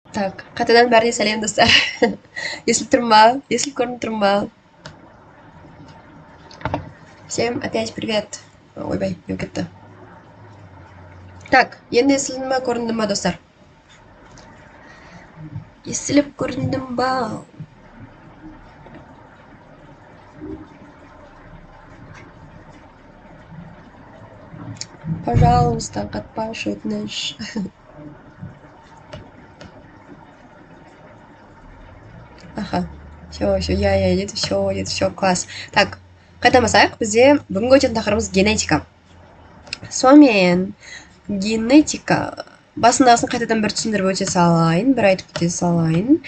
Так, қайтадан бәріне сәлем достар. Естіліп тұрмын ба? Естіліп көрініп тұрмын ба? Всем опять привет. Ойбай, не кетті. Так, енді естілдің ба, көріндің ба достар? Естіліп көріндің ба? Пожалуйста, қатпашы өтініш. Аха, все, я, дейді, все, класс. Так, қайта басайық, бізде бүгінгі өтетін тақырыбымыз генетика. Сонымен, генетика басындасын қайтадан бір түсіндіріп өте салайын, бір айтып кете салайын.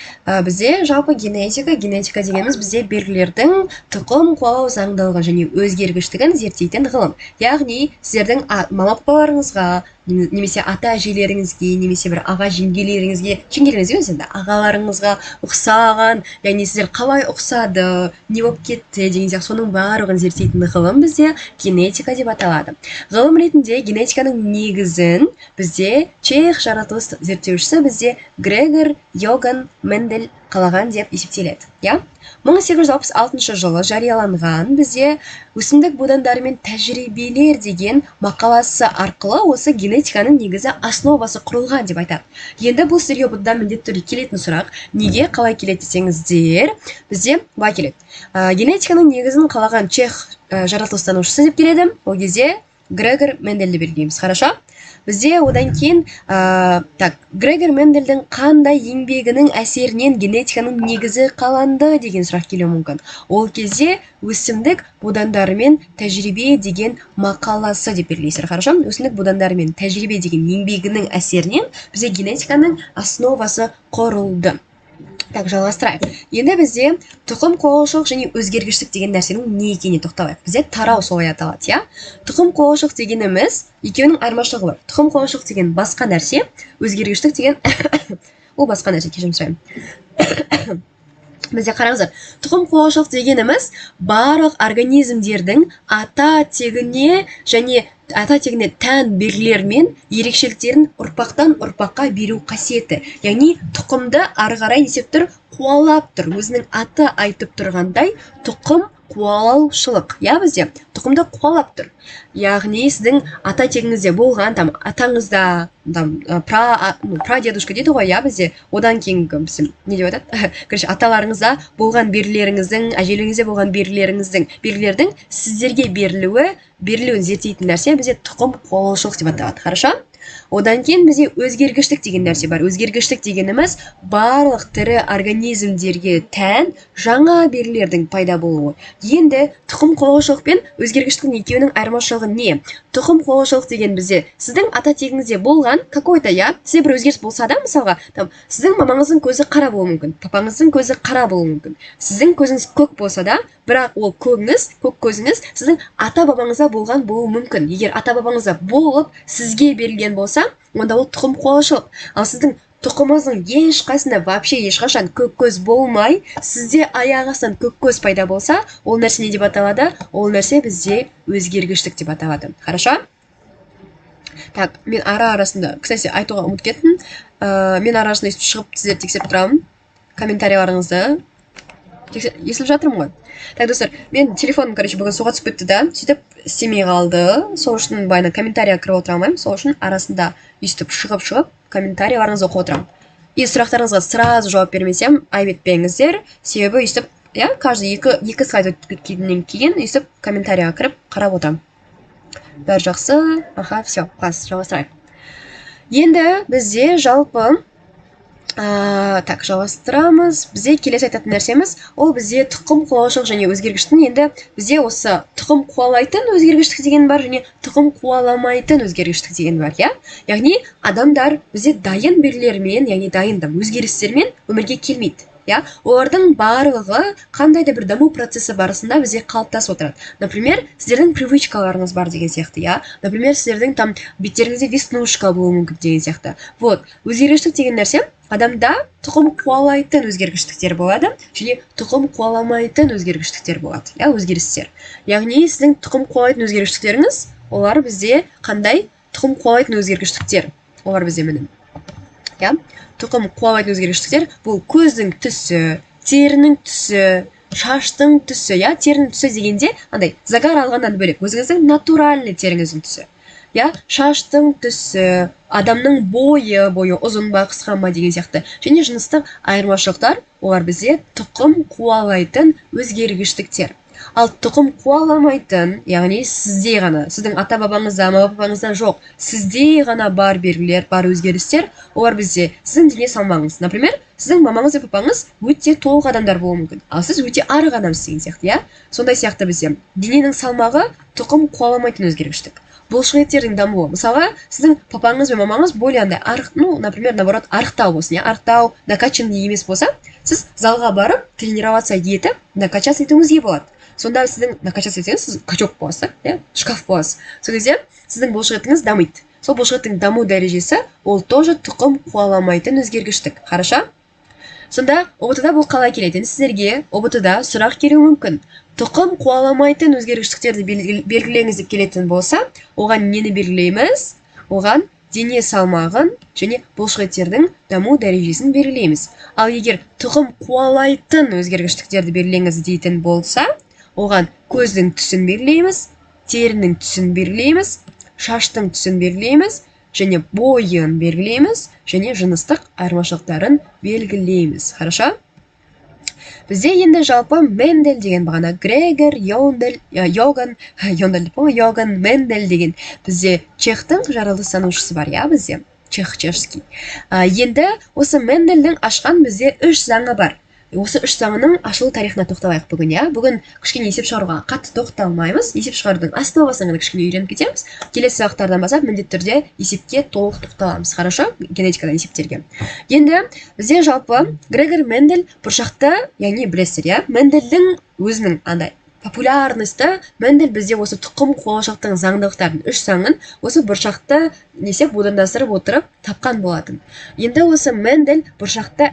Бізде жалпы генетика дегеніміз бізде белгілердің тұқым қуалау заңдылығы және өзгергіштігін зерттейтін ғылым. Яғни, сіздердің мама папаларыңызға, немесе ата әжелеріңізге, немесе бір аға жеңгелеріңізге емес енді ағаларыңызға ұқсаған, яғни сіздер қалай ұқсады, не болып кетті деген сияқты соның барлығын зерттейтін ғылым бізде генетика деп аталады. Ғылым ретінде генетиканың негізін бізде чех жаратылыс зерттеушісі бізде Грегор Йоган Мендель қалаған деп есептеледі. 1866 жылы жарияланған бізде өсімдік будандарымен тәжірибелер деген мақаласы арқылы осы генетиканың негізі основасы құрылған деп айтады. Енді бұл сіздерге бұдан міндетті түрде келетін сұрақ, неге қалай келеді десеңіздер, бізде былай келеді. Генетиканың негізін қалаған чех жаратылыстанушысы деп келеді. Ол кезде Грегор Мендельді белгілейміз. Хорошо? Бізде одан кейін Грегор Мендельдің қандай еңбегінің әсерінен генетиканың негізі қаланды деген сұрақ келуі мүмкін. Ол кезде өсімдік будандарымен тәжірибе деген мақаласы деп белгілейсіздер. Хорошо? Өсімдік будандарымен тәжірибе деген еңбегінің әсерінен бізде генетиканың основасы құрылды. Так, жалғастырайық. Енді бізде тұқым қуалаушылық және өзгергіштік деген нәрсенің не екеніне тоқталайық. Бізде тарау солай аталады, Тұқым қуалаушылық дегеніміз екеуінің айырмашылығы бар. Тұқым қуалаушылық деген басқа нәрсе, өзгергіштік деген ол басқа нәрсе, кешірім сұраймын. Бізде қараңыздар, тұқым қуалаушылық дегеніміз барлық организмдердің ата тегіне және ата тегіне тән белгілер мен ерекшеліктерін ұрпақтан ұрпаққа беру қасиеті. Яғни тұқымды ары қарай несеп тұр, қуалап тұр. Өзінің аты айтып тұрғандай тұқым қуалаушылық. Бізде тұқымды қуалап тұр. Яғни сіздің ата тегіңізде болған, атаңызда прадедушка дейді ғой, бізде одан кейінгі не деп айтады? Короче, аталарыңызда болған белгілеріңіздің, әжелеріңізде болған белгілердің сіздерге берілуін зерттейтін нәрсе бізде тұқым қуалаушылық деп аталады. Хорошо? Одан кейін бізде өзгергіштік деген нәрсе бар. Өзгергіштік дегеніміз барлық тірі организмдерге тән жаңа белгілердің пайда болуы. Енді тұқым қуалаушылық пен өзгергіштіктің екеуінің айырмашылығы не? Тұқым қуалаушылық деген бізде сіздің ата тегіңізде болған какой-то, сізде бір өзгеріс болса да, мысалға, сіздің мамаңыздың көзі қара болуы мүмкін, папаңыздың көзі қара болуы мүмкін. Сіздің көзіңіз көк болса да, бірақ ол көк көзіңіз сіздің ата бабаңызда болған болуы мүмкін. Егер ата бабаңызда болып сізге берілген болса, онда ол тұқым қуалаушылық. Ал сіздің тұқымыңыздың ешқайсында вообще ешқашан көк көз болмай, сізде аяқ астынан көк көз пайда болса, ол нәрсе не деп аталады? Ол нәрсе бізде өзгергіштік деп аталады. Хорошо? Так, мен арасында, кстати, айтуға ұмытып кеттім. Мен арасында шығып сіздерді тексеріп тұрамын. Комментарияларыңызды естіліп жатырмын ғой. Так, достар, мен телефоным, бүгін суға түсіп кетті да, сөйтіп істемей қалды. Сол үшін байына комментария кіріп отыра алмаймын. Сол үшін арасында өйстіп шығып комментарияларыңызды оқып отырамын. И сұрақтарыңызға сразу жауап бермесем, айып етпеңіздер. Себебі өйстіп, каждый екі слайд өтіп кеткеннен кейін өйстіп комментарияға кіріп қарап отырамын. Бәрі жақсы. Аха, все, класс, жалғастырайық. Енді бізде жалпы жалғастырамыз. Бізде келесі айтатын нәрсеміз, ол бізде тұқым қуалаушылық және өзгергіштіктің. Енді бізде осы тұқым қуалайтын өзгергіштік деген бар, және тұқым қуаламайтын өзгергіштік деген бар, Яғни адамдар бізде дайын белгілермен, яғни дайын өзгерістермен өмірге келмейді. Олардың барлығы қандай да бір даму процесі барысында бізде қалыптасып отырады. Например, сіздердің привычкаларыңыз бар деген сияқты, Например, сіздердің беттеріңізде веснушка болуы мүмкін деген сияқты. Вот, өзгергіштік деген нәрсе адамда тұқым қуалайтын өзгергіштіктер болады, және тұқым қуаламайтын өзгергіштіктер болады, өзгерістер. Яғни сіздің тұқым қуалайтын өзгергіштіктеріңіз, олар бізде қандай? Тұқым қуалайтын өзгергіштіктер. Олар бізде міне. тұқым қуалайтын өзгергіштіктер бұл көздің түсі, терінің түсі, шаштың түсі, я, терінің түсі дегенде андай загар алғаннан бөлек өзіңіздің натуральный теріңіздің түсі. Я, шаштың түсі, адамның бойы ұзын ба, қысқа ма деген сияқты. Және жыныстық айырмашылықтар, олар бізде тұқым қуалайтын өзгергіштіктер. Ал тұқым қуаламайтын, яғни сізде ғана, сіздің ата-бабаңызда, ама-бабаңызда жоқ, сізде ғана бар белгілер, бар өзгерістер, олар бізде сіздің дене салмағыңыз. Например, сіздің мамаңыз бен папаңыз өте толық адамдар болуы мүмкін, ал сіз өте арық адамсыз деген сияқты, я? Сондай сияқты бізде дененің салмағы тұқым қуаламайтын өзгергіштік. Бұлшықеттердің дамуы. Мысалға, сіздің папаңыз бен мамаңыз более андай арық, например, наоборот, арықтау болсын, я? Арықтау, накачанный емес болса, сіз залға барып, тренироваться етіп, накачаться етуіңізге болады. Сонда сіздің накачаться етсеңіз, сіз качок боласыз, я? Шкаф боласыз. Сол кезде сіздің бұлшықетіңіз дамиды. Сол бұлшықеттің даму дәрежесі ол тоже тұқым қуаламайтын өзгергіштік. Хорошо? Сонда ОБТ-да бұл қалай келеді? Сіздерге ОБТ-да сұрақ келуі мүмкін. Тұқым қуаламайтын өзгергіштіктерді белгілеңіз деп келетін болса, оған нені белгілейміз? Оған дене салмағын және бұлшықеттердің даму дәрежесін белгілейміз. Ал егер тұқым қуалайтын өзгергіштіктерді белгілеңіз дейтін болса, оған көздің түсін белгілейміз, терінің түсін белгілейміз, шаштың түсін белгілейміз, және бойын белгілейміз, және жыныстық айырмашылықтарын белгілейміз. Хорошо? Бізде енді жалпы Мендель деген бағана Грегор, Йоган, Мендель деген бізде чехтың жаралыстанушысы бар, я, бізде чешский. Енді осы Мендельдің ашқан бізде 3 заңы бар. Осы 3 заңының ашылу тарихына тоқталайық бүгін, я? Бүгін кішкене есеп шығаруға қатты тоқталмаймыз. Есеп шығарудың основасын ғана кішкене үйреніп кетеміз. Келесі сабақтардан бастап міндетті түрде есепке толық тоқталамыз. Хорошо? Генетикадан есептерге. Енді бізде жалпы Грегор Мендель бұршақты, яғни білесіздер, я? Мендельдің өзінің андай популярності Мендель бізде осы тұқым қуалаушылықтың заңдылықтарын 3 заңын осы бұршақты несеп будандастырып отырып тапқан болатын. Енді осы Мендель бұршақты,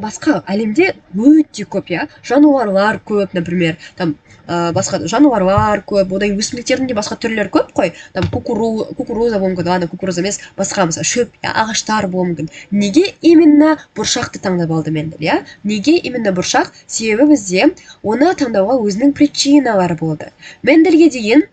басқа әлемде өте көп, я? Жануарлар көп, например, там басқа жануарлар көп, одан өсімдіктердің де басқа түрлері көп қой. Там кукуруза болуы мүмкін, ладно, кукуруза емес, басқа мысалы шөп, ағаштар болуы мүмкін. Неге именно бұршақты таңдап алды Мендель, я? Неге именно бұршақ? Себебі бізде оны таңдауға өзінің причиналары болды. Мендельге деген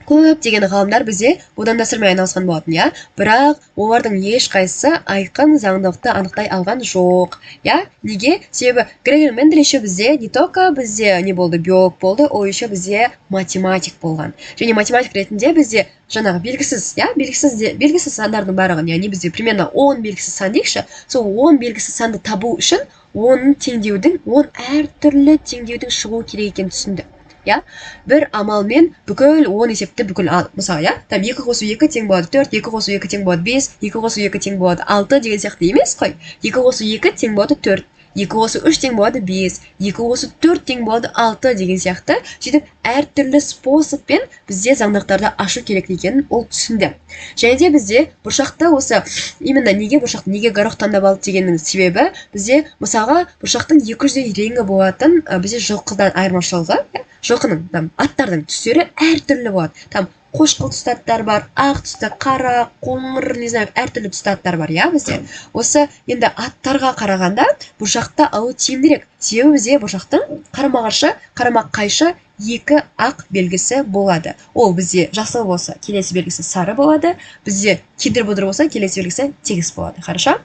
көптеген ғалымдар бізде будандастырмай айналысқан болатын, я? Бірақ олардың ешқайсысы айқын заңдылықты анықтай алған жоқ, я? Неге? Себебі Грегор Мендель еще бізде не только бізде не болды, биолог болды, ол еще бізде математик болған. Және математик ретінде бізде жаңағы белгісіз, я? Белгісіз сандардың барлығын, яғни бізде примерно 10 белгісіз сан дейікші, сол 10 белгісіз санды табу үшін 10 әртүрлі теңдеудің шығу керек екенін түсінді. Я? Бір амалмен бүкіл 10 есепті бүкіл ал. Мысалы, я? Там 2 қосу 2 тең болады 4, 2 қосу 2 тең болады 5, 2 қосу 2 тең болады 6 деген сияқты емес қой. 2 қосу 2 тең болады 4, 2 қосу 3 тең болады 5, 2 қосу 4 тең болады 6 деген сияқты. Сөйтіп әртүрлі способпен бізде заңдылықтарды ашу керек екенін ол түсінді. Және де бізде бұршақты осы именно неге бұршақты, неге горох таңдап алды дегеннің себебі бізде мысалға бұршақтың 200-дей реңі болатын бізде жылқыдан айырмашылығы, жылқының аттардың түстері әртүрлі болады. Там қошқыл түсті аттар бар, ақ түсті, қара, қоңыр, не знаю, әртүрлі түсті аттар бар, я, бізде. Осы енді аттарға қарағанда бұршақты алу тиімдірек. Себебі бізде бұршақтың қарама-қарсы, қарама-қайшы 2 ақ белгісі болады. Ол бізде жасыл болса, келесі белгісі сары болады. Бізде кедір-бұдыр болса, келесі белгісі тегіс болады. Хорошо?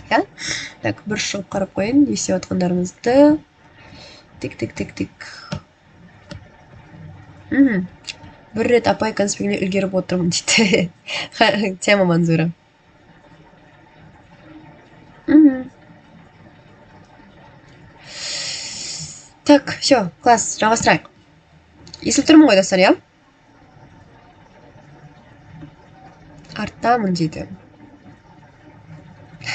Я? Так, бір шығып қарап қойын, есе отқандарымызды. Тик-тик-тик-тик. Бір рет апай конспектіне үлгеріп отырмын дейді. Тема Манзура. Так, все, класс, жалғастырайық. Естіліп тұрмын ғой, достар, я? Арттамын дейді.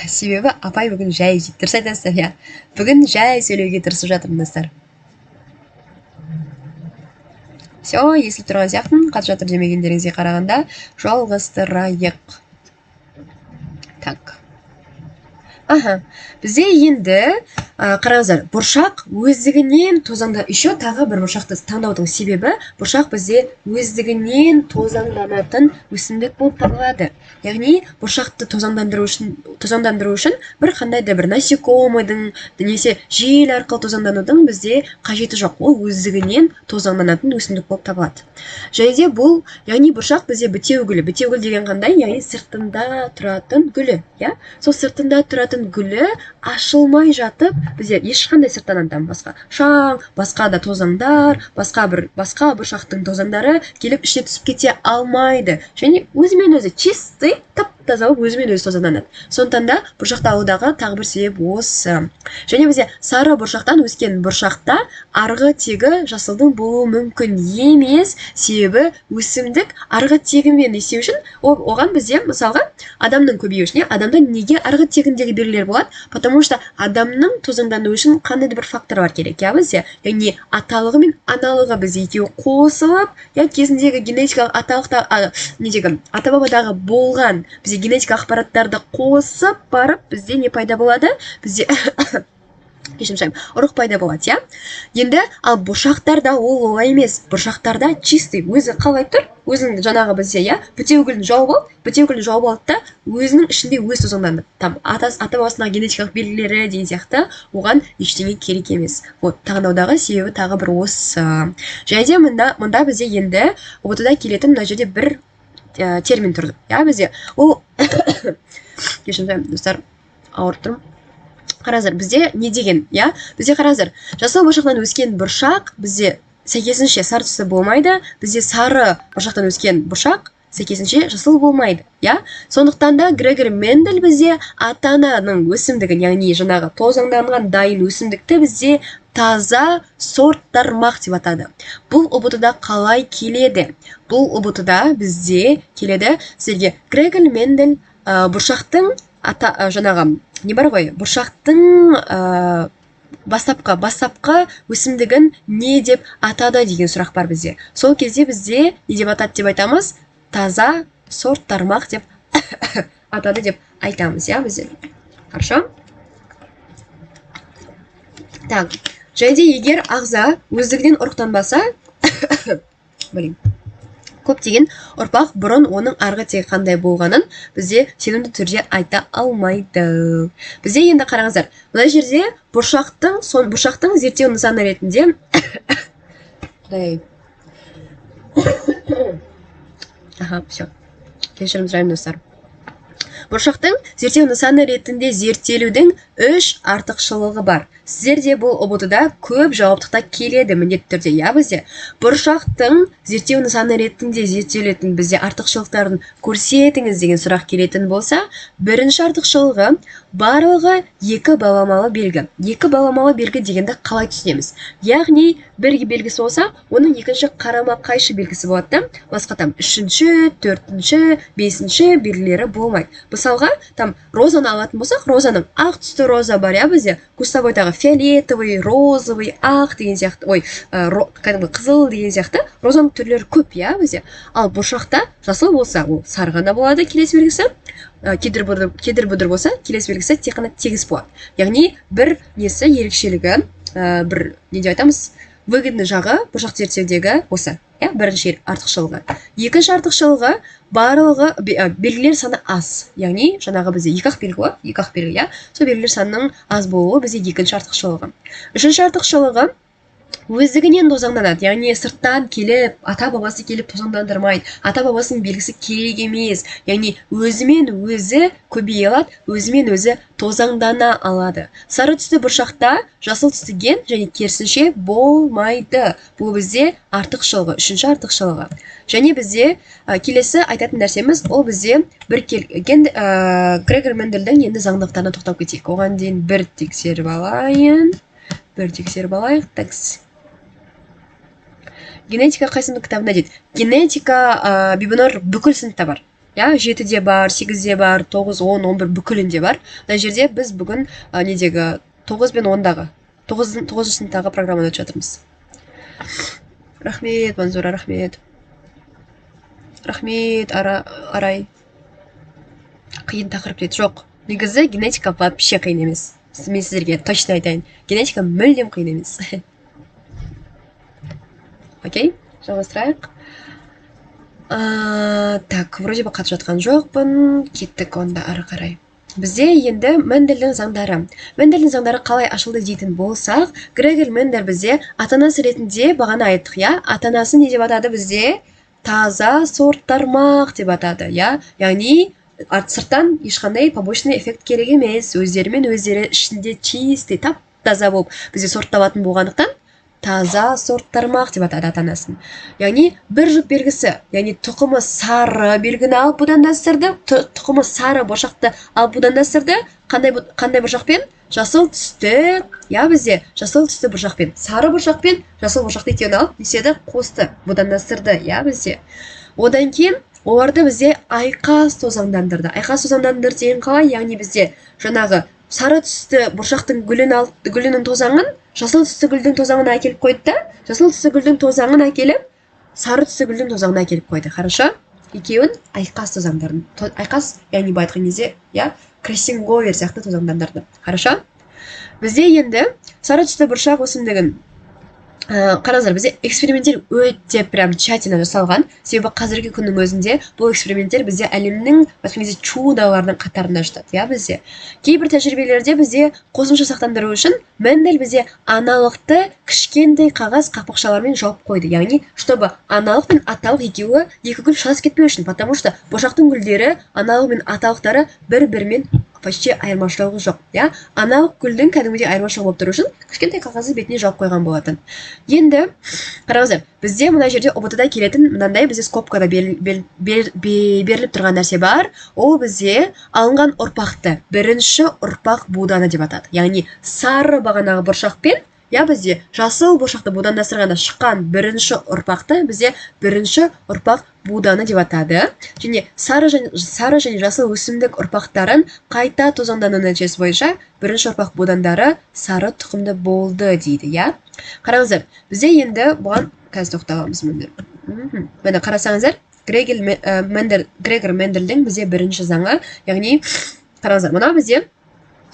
Себебі апай бүгін жай дейді. Дұрыс айтасыздар, я? Бүгін жай сөйлеуге тырысып жатырмын, достар. Все, естіліп тұрған сияқтын, қатып жатыр демегендеріңізге қарағанда жалғастырайық. Так. Аха, бізде енді қараңыздар, бұршақ өздігінен тозаңда, еще тағы бір бұршақты таңдаудың себебі, бұршақ бізде өздігінен тозаңданатын өсімдік болып табылады. Яғни бұршақты тозаңдандыру үшін бір қандай да бір насекомыйдың немесе жел арқылы тозаңданудың бізде қажеті жоқ. Ол өздігінен тозаңданатын өсімдік болып табылады. Және де бұл, яғни бұршақ бізде бітеу гүлі. Бітеу гүл деген қандай? Яғни сыртында тұратын гүлі, иә? Сол сыртында тұратын гүлі ашылмай жатып, бізде ешқандай сырттан басқа шаң, басқа да тозаңдар, басқа бұршақтың тозаңдары келіп ішіне түсіп кете алмайды. Және өзімен өзі чистый, тап-таза болып өзімен өзі тозаңданады. Сондықтан да бұршақты алудағы тағы бір себеп осы. Және бізде сары бұршақтан өскен бұршақта арғы тегі жасылдың болуы мүмкін емес, себебі өсімдік арғы тегімен істеу үшін оған бізде мысалға адамның көбеюіне, адамда неге арғы тегіндегі белгілер болады? Потому что адамның тозаңдануы үшін қандай да бір фактор бар керек, иә бізде? Яғни аталығы мен аналығы біз екеуі қосылып, я кезіндегі генетикалық ата бабадағы болған бізде генетика ақпараттарды қосып барып, бізде не пайда болады? Бізде ұрық пайда болады, иә? Енді ал бұршақтарда ол олай емес. Бұршақтарда чистый, өзі қалай тұр? Өзінің жаңағы бізде, иә, бітеу гүлін жауып алды да, өзінің ішінде өз тозаңданды. Там ата бабасының генетикалық белгілері деген сияқты, оған ештеңе керек емес. Вот, таңдаудағы себебі тағы бір осы. Және де мұнда бізде енді ұбт-да келетін мына жерде бір термин тұрды. Я бізде ол достар, ауырып тұрмын. Қараңыздар, бізде не деген, иә? Бізде қараңыздар, жасыл бұршақтан өскен бұршақ бізде сәйкесінше сары түсті болмайды. Бізде сары бұршақтан өскен бұршақ сәйкесінше жасыл болмайды, иә? Сондықтан да Грегор Мендель бізде ата-ананың өсімдігін, яғни жаңағы тозаңданған дайын өсімдікті бізде таза сорт тармақ деп атады. Бұл ұбт-да қалай келеді? Бұл ұбт-да бізде келеді сіздерге Грегор Мендель бұршақтың жаңағы не бар ғой, бұршақтың бастапқы өсімдігін не деп атады деген сұрақ бар бізде. Сол кезде бізде не деп атады деп айтамыз? Таза сорт тармақ деп атады деп айтамыз, иә бізде. Хорошо? Так, және де егер ағза өздігінен ұрықтанбаса, көптеген ұрпақ бұрын оның арғы тегі қандай болғанын бізде сенімді түрде айта алмайды. Бізде енді қараңыздар, мына жерде бұршақтың зерттеу нысаны ретінде все. Кешірім сұраймын достар. Бұршақтың зерттеу нысаны ретінде зерттелудің 3 артықшылығы бар. Сіздерде бұл ұбт-да көп жауаптықта келеді міндетті түрде, иә бізде. Бұршақтың зерттеу нысаны ретінде зерттелетін бізде артықшылықтарын көрсетіңіз деген сұрақ келетін болса, бірінші артықшылығы барлығы 2 баламалы белгі. 2 баламалы белгі дегенді қалай түсінеміз? Яғни бірге белгісі болса, оның екінші қарама-қайшы белгісі болады. Басқа там 3-ші, 4-ші, 5-ші белгілері болмайды. Мысалға, там розаны алатын болсақ, розаның ақ түсті роза бар, иә бізде? Кустовойдағы фиолетовый, розовый, ақ деген сияқты, қызыл деген сияқты розаның түрлері көп, иә бізде? Ал бұршақта жасыл болса, ол сары ғана болады келесі белгісі. Кедір бұдыр болса, келесі белгісі тек қана тегіс болады. Яғни бір несі ерекшелігі, бір не деп айтамыз, выгодный жағы бұршақ зерттеудегі осы. Бірінші артықшылығы. Екінші артықшылығы барлығы белгілер саны аз. Яғни жаңағы бізде екі-ақ белгі, иә. Сол белгілер санының аз болуы бізде екінші артықшылығы. Үшінші артықшылығы өздігінен тозаңданады. Яғни сырттан келіп, ата-бабасы келіп тозаңдандырмайды. Ата-бабасының белгісі керек емес. Яғни өзімен өзі көбейе алады, өзімен өзі тозаңдана алады. Сары түсті бұршақта жасыл түсті ген және керісінше болмайды. Бұл бізде артықшылығы, үшінші артықшылығы. Және бізде келесі айтатын нәрсеміз, ол бізде бір келген Грегор Мендельдің енді заңдылықтарына тоқтап кетейік. Оған дейін бір тексеріп алайық. Генетика қайсының кітабында дейді? Генетика Бибінұр бүкіл сыныпта бар. 7-де бар, 8-де бар, 9, 10, 11 бүкілінде бар. Мына жерде біз бүгін недегі 9 пен 10-дағы 9 сыныптағы программаны өтіп жатырмыз. Рахмет, Манзура, рахмет. Рахмет, Арай. Қиын тақырып дейді. Жоқ, негізі генетика вообще қиын емес. Мен сіздерге точно айтайын. Генетика мүлдем қиын емес. Окей, жалғастырайық. Так, вроде бы қатып жатқан жоқпын. Кеттік онда ары қарай. Бізде енді Мендельдің заңдары. Мендельдің заңдары қалай ашылды дейтін болсақ, Грегор Мендель бізде ата-анасы ретінде бағана айттық, я? Ата-анасын не деп атады бізде? Таза сорттармақ деп атады, я? Яғни сырттан ешқандай побочный эффект керек емес. Өздерімен өздері ішінде чистый, тап-таза болып бізде сортталатын болғандықтан таза сорттармақ деп атады ата-анасын. Яғни бір жұп белгісі, яғни тұқымы сары белгіні алып будандастырды, тұқымы сары бұршақты алып будандастырды. Қандай бұршақпен? Жасыл түсті, я бізде жасыл түсті бұршақпен, сары бұршақпен жасыл бұршақты екеуін алып неседі қосты, будандастырды, я бізде. Одан кейін оларды бізде айқас тозаңдандырды. Айқас тозаңдандырды деген қалай? Яғни бізде жаңағы сары түсті бұршақтың гүлінің тозаңын жасыл түсті гүлдің тозаңына әкеліп қойды да, жасыл түсті гүлдің тозаңын әкеліп сары түсті гүлдің тозаңына әкеліп қойды. Хорошо? Екеуін айқас тозаңдарын. Айқас, яғни былай айтқан кезде, я, крессинговер сияқты тозаңдандырды. Хорошо? Бізде енді сары түсті бұршақ өсімдігін қараңыздар, бізде эксперименттер өте прям тщательно жасалған. Себебі қазіргі күннің өзінде бұл эксперименттер бізде әлемнің чудаларының қатарында жатады, я бізде. Кейбір тәжірибелерде бізде қосымша сақтандыру үшін Мендель бізде аналықты кішкентай қағаз қақпақшалармен жауып қойды. Яғни, чтобы аналық пен аталық екеуі екі гүл шатас кетпеу үшін, потому что бұршақтың гүлдері, аналық мен аталықтары бір-бірімен почти айырмашылығы жоқ, я? Аналық гүлдің кәдімгідей айырмашылығы болып тұру үшін кішкентай қағазды бетіне жауып қойған болатын. Енді қараңыздар, бізде мына жерде ұбт-да келетін мынандай бізде скобкада беріліп тұрған нәрсе бар. Ол бізде алынған ұрпақты бірінші ұрпақ буданы деп атады. Яғни сары бағанағы бұршақпен, я бізде жасыл бұршақты будандастырғанда шыққан бірінші ұрпақты бізде бірінші ұрпақ буданы деп атады. Және сары және жасыл өсімдік ұрпақтарын қайта тозаңдану нәтижесі бойынша бірінші ұрпақ будандары сары тұқымды болды дейді, я? Қараңыздар, бізде енді бұған қазір тоқталамыз міне. Міне қарасаңыздар, Грегор Мендельдің бізде бірінші заңы, яғни қараңыздар, мына бізде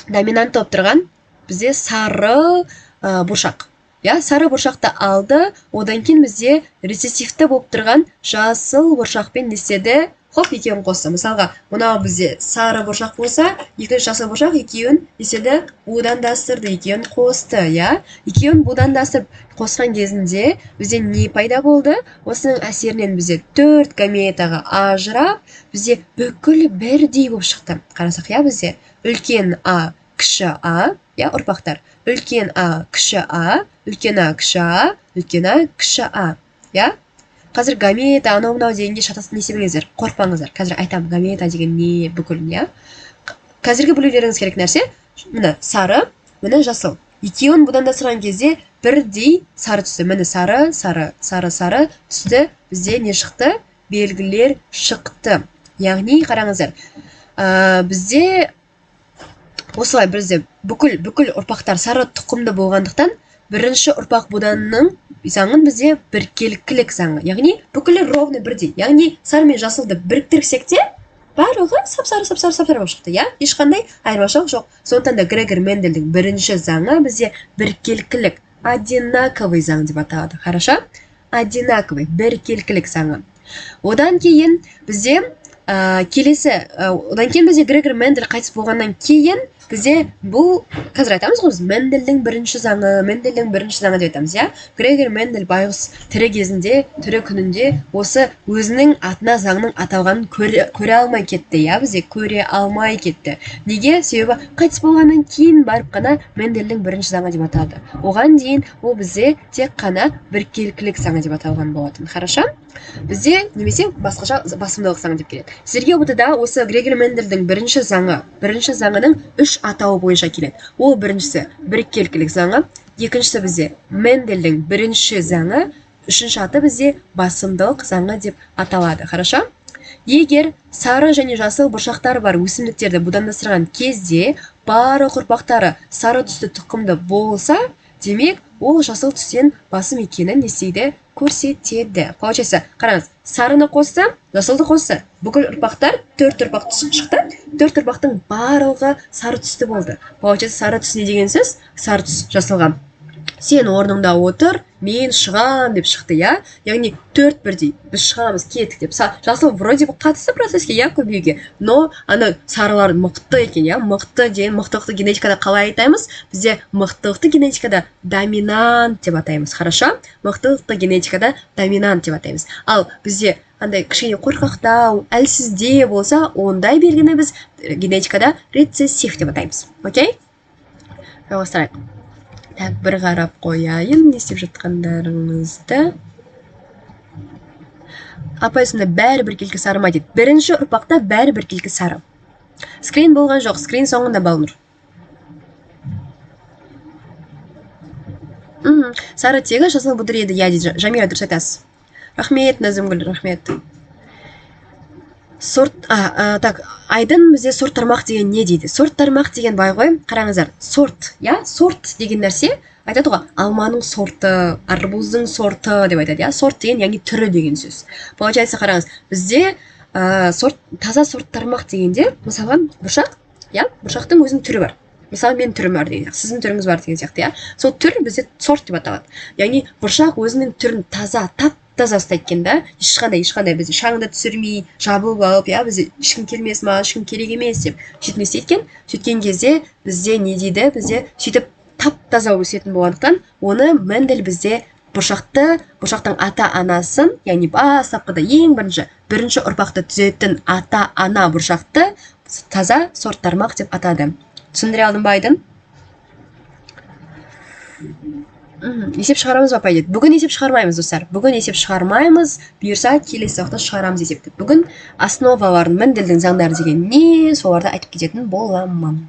доминант болып тұрған бізде сары бұршақ. Я, сары бұршақты алды, одан кейін бізде рецессивті болып тұрған жасыл бұршақпен не істеді? Хоп, екеуін қосты. Мысалға, мынау бізде сары бұршақ болса, екінші жасыл бұршақ екеуін не істеді? Будандастырды, екеуін қосты, я? Екеуін будандастырып қосқан кезінде бізде не пайда болды? Осының әсерінен бізде 4 гаметаға ажырап, бізде бүкіл бірдей болып шықты. Қарасақ, я, бізде үлкен А, кіші А, я, ұрпақтар. Үлкен А, кіші А, үлкен А, кіші А, үлкен А, кіші А, я? Қазір гамета, анау-мынау дегенде шатасын есебіңіздер, қорқпаңыздар. Қазір айтам, гамета деген не бүкілін, я? Қазіргі білулеріңіз керек нәрсе, міне сары, міне жасыл. Екеуін будандастырған кезде бірдей сары түсті. Міне сары түсті, бізде не шықты? Белгілер шықты. Яғни, қараңыздар, бізде осылай бізде бүкіл ұрпақтар сары тұқымды болғандықтан, бірінші ұрпақ буданының заңын бізде біркелкілік заңы. Яғни, бүкілі ровны бірдей. Яғни, сары мен жасылды біріктірсек те, барлығы сап-сары болып шықты, я? Ешқандай айырмашылық жоқ. Сондықтан да Грегор Мендельдің бірінші заңы бізде біркелкілік, одинаковый заң деп аталады. Хорошо? Одинаковый, біркелкілік заңы. Одан кейін бізде Грегор Мендель қайтыс болғаннан кейін бізде бұл, қазір айтамыз ғой, Мендельдің бірінші заңы деп айтамыз, я? Грегор Мендель байғұс тірі кезінде, тірі күнінде осы өзінің атына заңның аталғанын көре алмай кетті, я? Бізде көре алмай кетті. Неге? Себебі қайтыс болғаннан кейін барып қана Мендельдің бірінші заңы деп аталды. Оған дейін ол бізде тек қана біркелкілік заңы деп аталған болатын. Хорошо? Бізде немесе басқаша басымдылық заңы деп келеді. Сіздерге ұбт-да осы Грегор Мендельдің бірінші заңының 3 атауы бойынша келеді. Ол біріншісі біркелкілік заңы, екіншісі бізде Мендельдің бірінші заңы, үшінші аты бізде басымдылық заңы деп аталады. Хорошо? Егер сары және жасыл бұршақтар бар өсімдіктерді будандастырған кезде барлық ұрпақтары сары түсті тұқымды болса, демек ол жасыл түстен басым екенін не істейді? көрсетеді. Получается, қараңыз, сарыны қосса, жасылды қосса, бүкіл ұрпақтар 4 ұрпақ шықты. 4 ұрпақтың барлығы сары түсті болды. Получается, сары түс не деген сөз? Сары түс жасылға. Сен орныңда отыр, мен шығам деп шықты, я? Яғни 4 бірдей, біз шығамыз, кеттік деп. Жасыл вроде бы қатысты процесске, я, көбеюге, но ана сарылар мықты екен, я? Мықты деген, мықтылықты генетикада қалай айтаймыз? Бізде мықтылықты генетикада доминант деп атаймыз, хорошо? Мықтылықты генетикада доминант деп атаймыз. Ал бізде андай кішкене қорқақтау, әлсізде болса, ондай белгіні біз генетикада рецессив деп атаймыз. Окей? Жалғастырайық. Так, бір қарап қояйын, не істеп жатқандарыңызды. Апай сонда бәрі біркелкі сары ма дейді. Бірінші ұрпақта бәрі біркелкі сары. Скрин болған жоқ, скрин соңында Балнұр. Сары тегі жасыл бұдыр еді, я дейді. Жамира, дұрыс айтасыз. Рахмет, Назымгүл, рахмет. Сорт, так, айдын бізде сорт тармақ деген не дейді? Сорт тармақ деген бай ғой, қараңыздар. Сорт, я? Сорт деген нәрсе айтады ғой, алманың сорты, арбуздың сорты деп айтады, я? Сорт деген, яғни түрі деген сөз. Получается, қараңыз, бізде таза сорт тармақ дегенде, мысалға, бұршақ, я? Бұршақтың өзінің түрі бар. Мысалы, мен түрім бар деген, сіздің түріңіз бар деген сияқты, я? Сол түр бізде сорт деп аталады. Яғни, бұршақ өзінің түрін таза, таза ұстайды екен да, ешқандай бізде шаңды түсірмей, жабылып алып, я, бізде ешкім келмес, маған ешкім керек емес деп сөйтмесе екен. Сөйткен кезде бізде не дейді? Бізде сөйтіп тап-таза өсетін болғандықтан, оны Мендель бізде бұршақтың ата-анасын, яғни бастапқыда ең бірінші ұрпақты түзетін ата-ана бұршақты таза сорт тармақ деп атады. Түсіндіре алдым ба, Айдын? Есеп шығарамыз ба, апай дейді. Бүгін есеп шығармаймыз, достар. Бүгін есеп шығармаймыз, бұйырса келесі уақытта шығарамыз есепті. Бүгін основаларын, Мендельдің заңдары деген не, соларды айтып кететін боламын.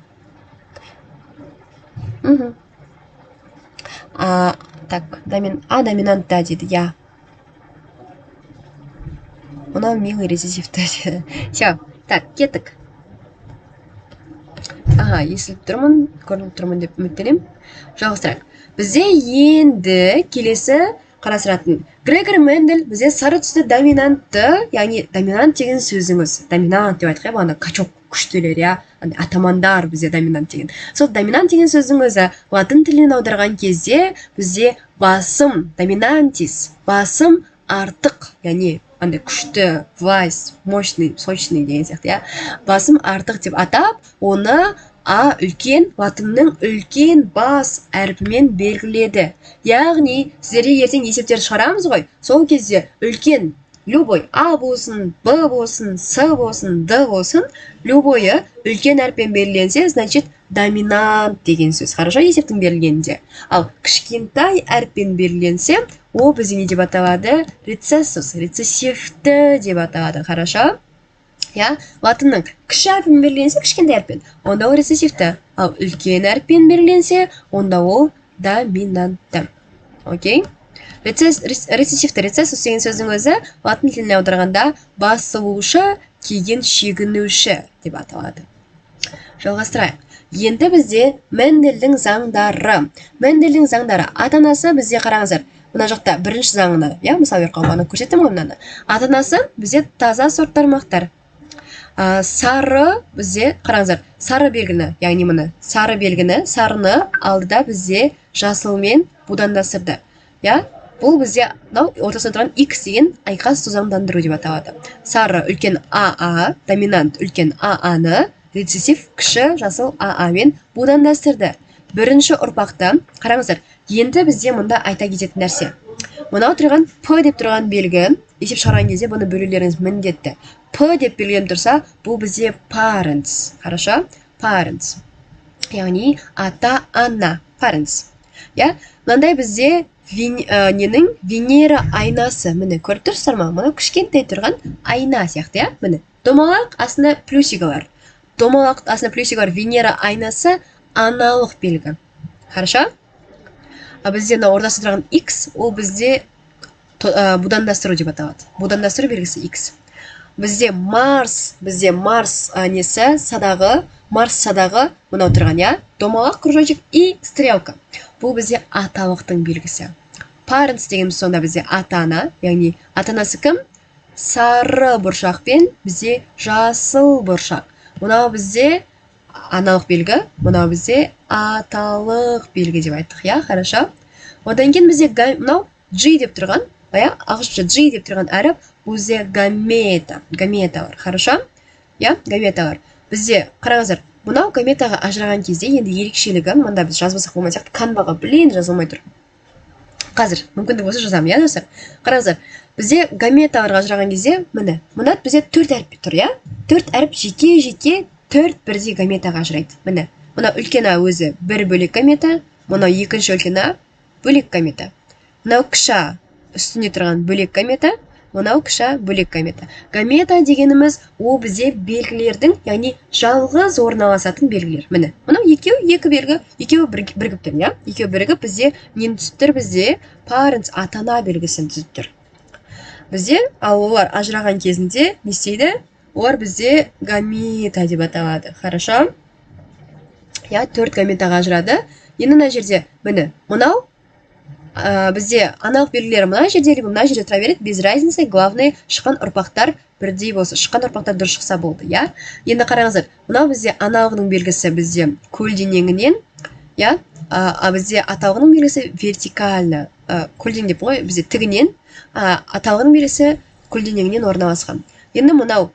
Так, доминант да дейді, я. Мынау милый рецессивті дейді. Все, так, кеттік. Естіліп тұрмын, көрініп тұрмын деп үміттенем. Жалғастырайық. Бізде енді келесі қарастыратын. Грегор Мендель бізде сары түсті доминантты, яғни доминант деген сөзіңіз. Доминант деп айтқай, бағана качок күштелер, я, атамандар бізде доминант деген. Сол доминант деген сөздің өзі латын тілінен аударған кезде бізде басым, доминантис, басым артық, яғни андай күшті, власть, мощный, сочный деген сияқты, я. Басым артық деп атап, оны А үлкен, латынның үлкен бас әрпімен белгіледі. Яғни, сіздерге ертең есептер шығарамыз ғой, сол кезде үлкен, любой, А болсын, Б болсын, С болсын, Д болсын, любойы үлкен әрпен белгіленсе, значит, доминант деген сөз. Хорошо, есептің берілгенде. Ал кішкентай әрпен белгіленсе, ол бізде не деп аталады? Рецессус, рецессивті деп аталады. Хорошо? Я, латынның кіші әрпен берілгенсе, кішкентай әрпен, онда ол рецессивті. Ал үлкен әрпен берілгенсе, онда ол доминантты. Окей? Рецессивті, рецессус деген сөздің өзі латын тіліне аударғанда басылушы, кейін шегінуші деп аталады. Жалғастырайық. Енді бізде Мендельдің заңдары. Мендельдің заңдары. Ата-анасы бізде қараңыздар. Мына жақта бірінші заңына, я, мысалы ғана көрсеттім ғой мынаны. Ата-анасы бізде таза сорт тармақтар. Сары бізде, қараңыздар, сары белгіні, яғни мұны, сары белгіні, сарыны алдыда бізде жасылмен будандастырды. Я, бұл бізде ортасында тұрған X деген айқас тозаңдандыру деп аталады. Сары үлкен АА, доминант үлкен АА-ны, рецессив кіші жасыл АА-мен будандастырды. Бірінші ұрпақта, қараңыздар, енді бізде мұнда айта кететін нәрсе. Мынау тұрған П деп тұрған белгі, есеп шығарған кезде бұны бөлулеріңіз міндетті. П деп белгіленіп тұрса, бұл бізде parents. Хорошо? Parents. Яғни ата-ана. Parents. Я, мынандай бізде ненің Венера айнасы. Міне, көріп тұрсыздар ма? Мұны кішкентай тұрған айна сияқты, я? Міне, домалақ астында плюсигалар. Домалақ астында плюсигалар Венера айнасы аналық белгі. Хорошо? Бізде ортасы тұрған X, ол бізде будандастыру деп аталады. Будандастыру белгісі X. Бізде Марс несі садағы, Марс садағы мұнау тұрған, я? Домалақ, кружочек и стрелка. Бұл бізде аталықтың белгісі. parents дегеніміз сонда бізде ата-ана, яғни ата-анасы кім? Сары бұршақ пен бізде жасыл бұршақ. Мынау бізде аналық белгі, мынау бізде аталық белгі деп айттық, я, хорошо. Одан кейін бізде мынау G деп тұрған, ағылшынша G деп тұрған әріп, бізде гамета бар, хорошо? Я, гамета бар. Бізде қараңыздар, мынау гаметаға ажыраған кезде енді ерекшелігі, мында біз жазбасақ болмай сияқты, канваға жазылмай тұр. Қазір мүмкіндік болса жазамын, я, достар. Қараңыздар, бізде гаметаларға ажыраған кезде, мына бізде 4 әріп тұр, я? 4 әріп жеке 4 бірдей гаметаға ажырайды. Мына үлкен А өзі бір бөлек гамета, мынау екінші үлкен А бөлек гамета. Мынау кіші А үстінде тұрған бөлек гамета, мынау кіші А бөлек гамета. Гамета дегеніміз ол бізде белгілердің, яғни жалғыз орналасатын белгілер. Мынау екі белгі, екеуі бірігіп тұр, я? Екеуі бірігіп бізде нені түсіп тұр? Бізде parents ата-ана белгісін түсіп тұр. Бізде, ал олар ажыраған кезінде не істейді? Олар бізде гамета деп аталады. Хорошо? Я, 4 гаметаға ажырады. Енді мына жерде, мынау бізде аналық белгілері мына жерде, мына жерде тұра береді, без разницы, главное, шыққан ұрпақтар бірдей болса, шыққан ұрпақтар дұрыс шықса болды, я? Енді қараңыздар, мынау бізде аналығының белгісі бізде көлденеңінен, я? Бізде аталығының белгісі вертикально, көлден деп қой, бізде тігінен, аталығының белгісі көлденеңінен орналасқан. Енді мынау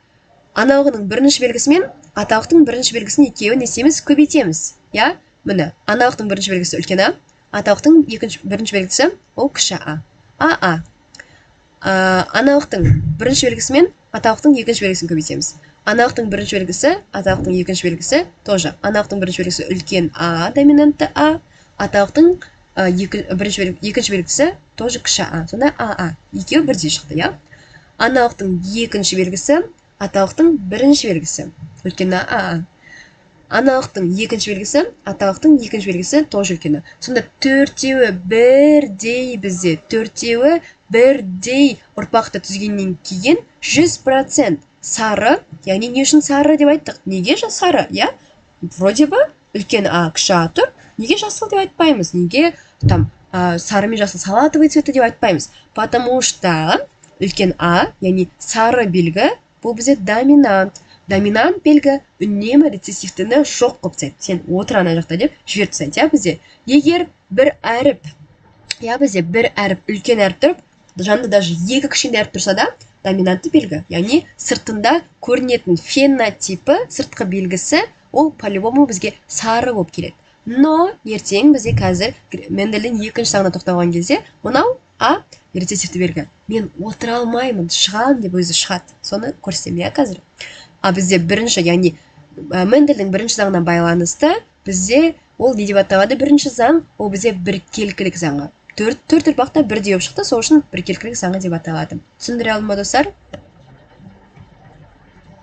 аналығының бірінші белгісі мен аталықтың бірінші белгісін екеуін несеміз көбейтеміз, я? Аналықтың бірінші белгісі үлкен А, аталықтың бірінші белгісі ол кіші А. Аналықтың бірінші белгісі мен аталықтың екінші белгісін көбейтеміз. Аналықтың бірінші белгісі, аталықтың екінші белгісі тоже. Аналықтың бірінші белгісі үлкен А, доминантты А, аталықтың екінші белгісі тоже кіші А. Сонда А. Екеуі бірдей шықты, я? Аналықтың екінші белгісі, аталықтың бірінші белгісі үлкен А. Аналықтың екінші белгісі, аталықтың екінші белгісі тоже үлкен. Сонда төртеуі бірдей бізде, төртеуі бірдей ұрпақты түзгеннен кейін 100% сары, яғни не үшін сары деп айттық? Неге сары, я? Вроде бы үлкен А, кіші А тұр, неге жасыл деп айтпаймыз? Неге там сары мен жасыл салатовый цветі деп айтпаймыз? Потому что үлкен А, яғни сары белгі, бұл бізде доминант. Доминант белгі үнемі рецессивтіні жоқ қып тастайды. Сен отыр ана жақта деп жіберіп тастайды, я, бізде. Егер бір әріп, я, бізде бір әріп, үлкен әріп тұрып, жанында даже екі кішкентай әріп тұрса да, доминантты белгі, яғни сыртында көрінетін фенотипі, сыртқы белгісі, ол по-любому бізге сары болып келеді. Но ертең бізде қазір Мендельдің екінші заңына тоқталған кезде, мынау А рецессивті белгі. Мен отыра алмаймын, шығам деп өзі шығады. Соны көрсетемін, я, қазір. Бізде бірінші, яғни Мендельдің бірінші заңына байланысты, бізде ол не деп аталады? Бірінші заң, ол бізде біркелкілік заңы. Төрт ұрпақта бірдей болып шықты, сол үшін біркелкілік заңы деп аталады. Түсіндіре алдым ма, достар?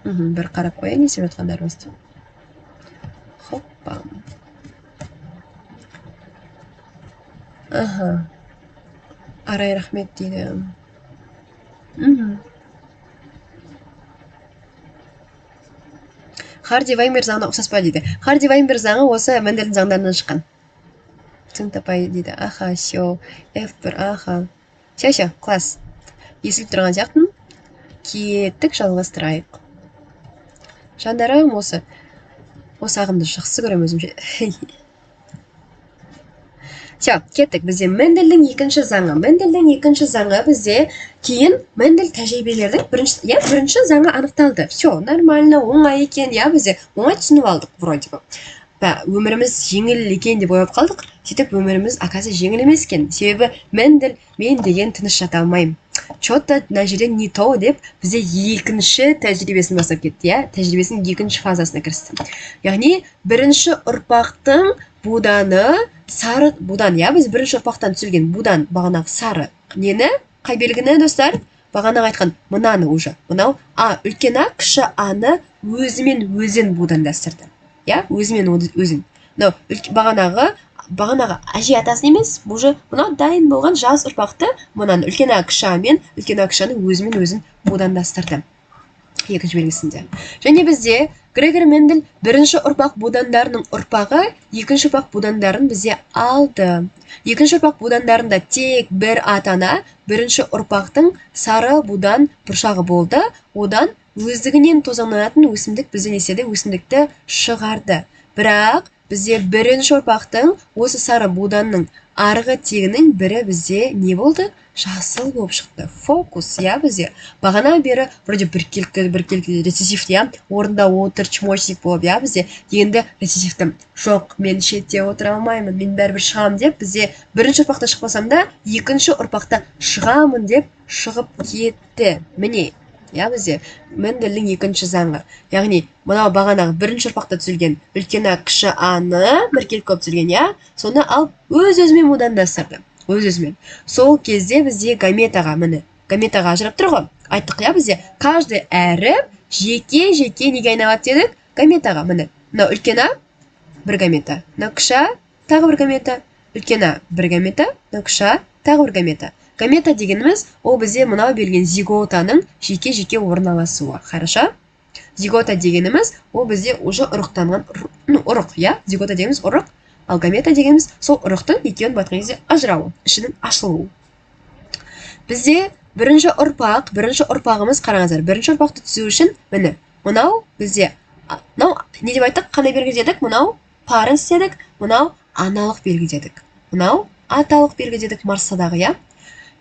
Бір қарап қояйын, не істеп жатқандарыңызды. Хоппа. Арай, рахмет дейді. Харди-Вайнберг заңына ұқсас па дейді. Харди-Вайнберг заңы осы Мендельдің заңдарынан шыққан. Түсін тапай дейді. Аха, сё, F1, аха. Сё, класс. Есіліп тұрған сияқтын. Кеттік, жалғастырайық. Жандарым осы ағымды жақсы көрем өзімше. Сё, кеттік. Бізде Мендельдің екінші заңы. Мендельдің екінші заңы бізде кейін Мендель тәжірибелердің бірінші заңы анықталды. Сё, нормально, оңай екен, я, бізде оңай түсініп алдық, вроде бы. Өміріміз жеңіл екен деп ойлап қалдық. Сөйтіп өміріміз оказывается жеңіл емес екен. Себебі Мендель мен деген тыныш жата алмаймын. Что-то мына жерден не то деп бізде екінші тәжірибесін бастап кетті, я, тәжірибесінің екінші фазасына кірісті. Яғни бірінші ұрпақтың буданы сары будан, я, біз бірінші ұрпақтан түсілген будан бағанағы сары. Нені? Қай белгіні, достар? Бағанағы айтқан мынаны уже. Мынау А, үлкен А, кіші Аны өзімен өзін будандастырды. Я, өзімен өзін. Бағанағы әже атасын емес, бұжы мынау дайын болған жас ұрпақты мынаны үлкен А, кіші А мен үлкен А, кіші Аны өзімен өзін будандастырды. екінші белгісінде. Және бізде Грегор Мендел бірінші ұрпақ будандарының ұрпағы екінші ұрпақ будандарын бізде алды. Екінші ұрпақ будандарында тек бір ата-ана бірінші ұрпақтың сары будан бұршағы болды. Одан өздігінен тозаңданатын өсімдік бізде не істеді? Өсімдікті шығарды. Бірақ бізде бірінші ұрпақтың осы сары буданның арғы тегінің бірі бізде не болды? Жасыл болып шықты. Фокус, я бізде. Бағана бері вроде біркелкі рецессивті, я орында отыр, чмочник болып, я бізде. Енді рецессивтім. Жоқ, мен шетте отыра алмаймын, мен бәрібір шығам деп, бізде бірінші ұрпақта шықпасам да, екінші ұрпақта шығамын деп шығып кетті. Міне. Я бізде Мендельдің екінші заңы. Яғни, мынау бағанағы бірінші ұрпақта түзілген үлкен А, кіші Аны біркелкі болып түзілген, я? Соны алып өз-өзімен будандастырды. Өз-өзімен. Сол кезде бізде гаметаға, міне, гаметаға ажырап тұр ғой. Айттық, я бізде каждый әріп жеке-жеке неге айналады дедік? Гаметаға, міне. Мынау үлкен А, бір гамета. Мынау кіші А, тағы бір гамета. Үлкен А, бір гамета. Мынау кіші А, тағы бір гамета. Гамета дегеніміз, ол бізде мынау берген зиготаның жеке-жеке орналасуы. Хорошо? Зигота дегеніміз, ол бізде уже ұрықтанған ұрық, я? Зигота дегеніміз ұрық, ал гамета дегеніміз сол ұрықтың екеуін батқан кезде ажырауы, ішінің ашылуы. Бізде бірінші ұрпағымыз қараңыздар. Бірінші ұрпақты түзу үшін, міне, мынау бізде, мынау не деп айттық? Қандай белгі дедік? Мынау паренс дедік, мынау аналық белгі дедік. Мынау аталық белгі дедік Марсадағы, я?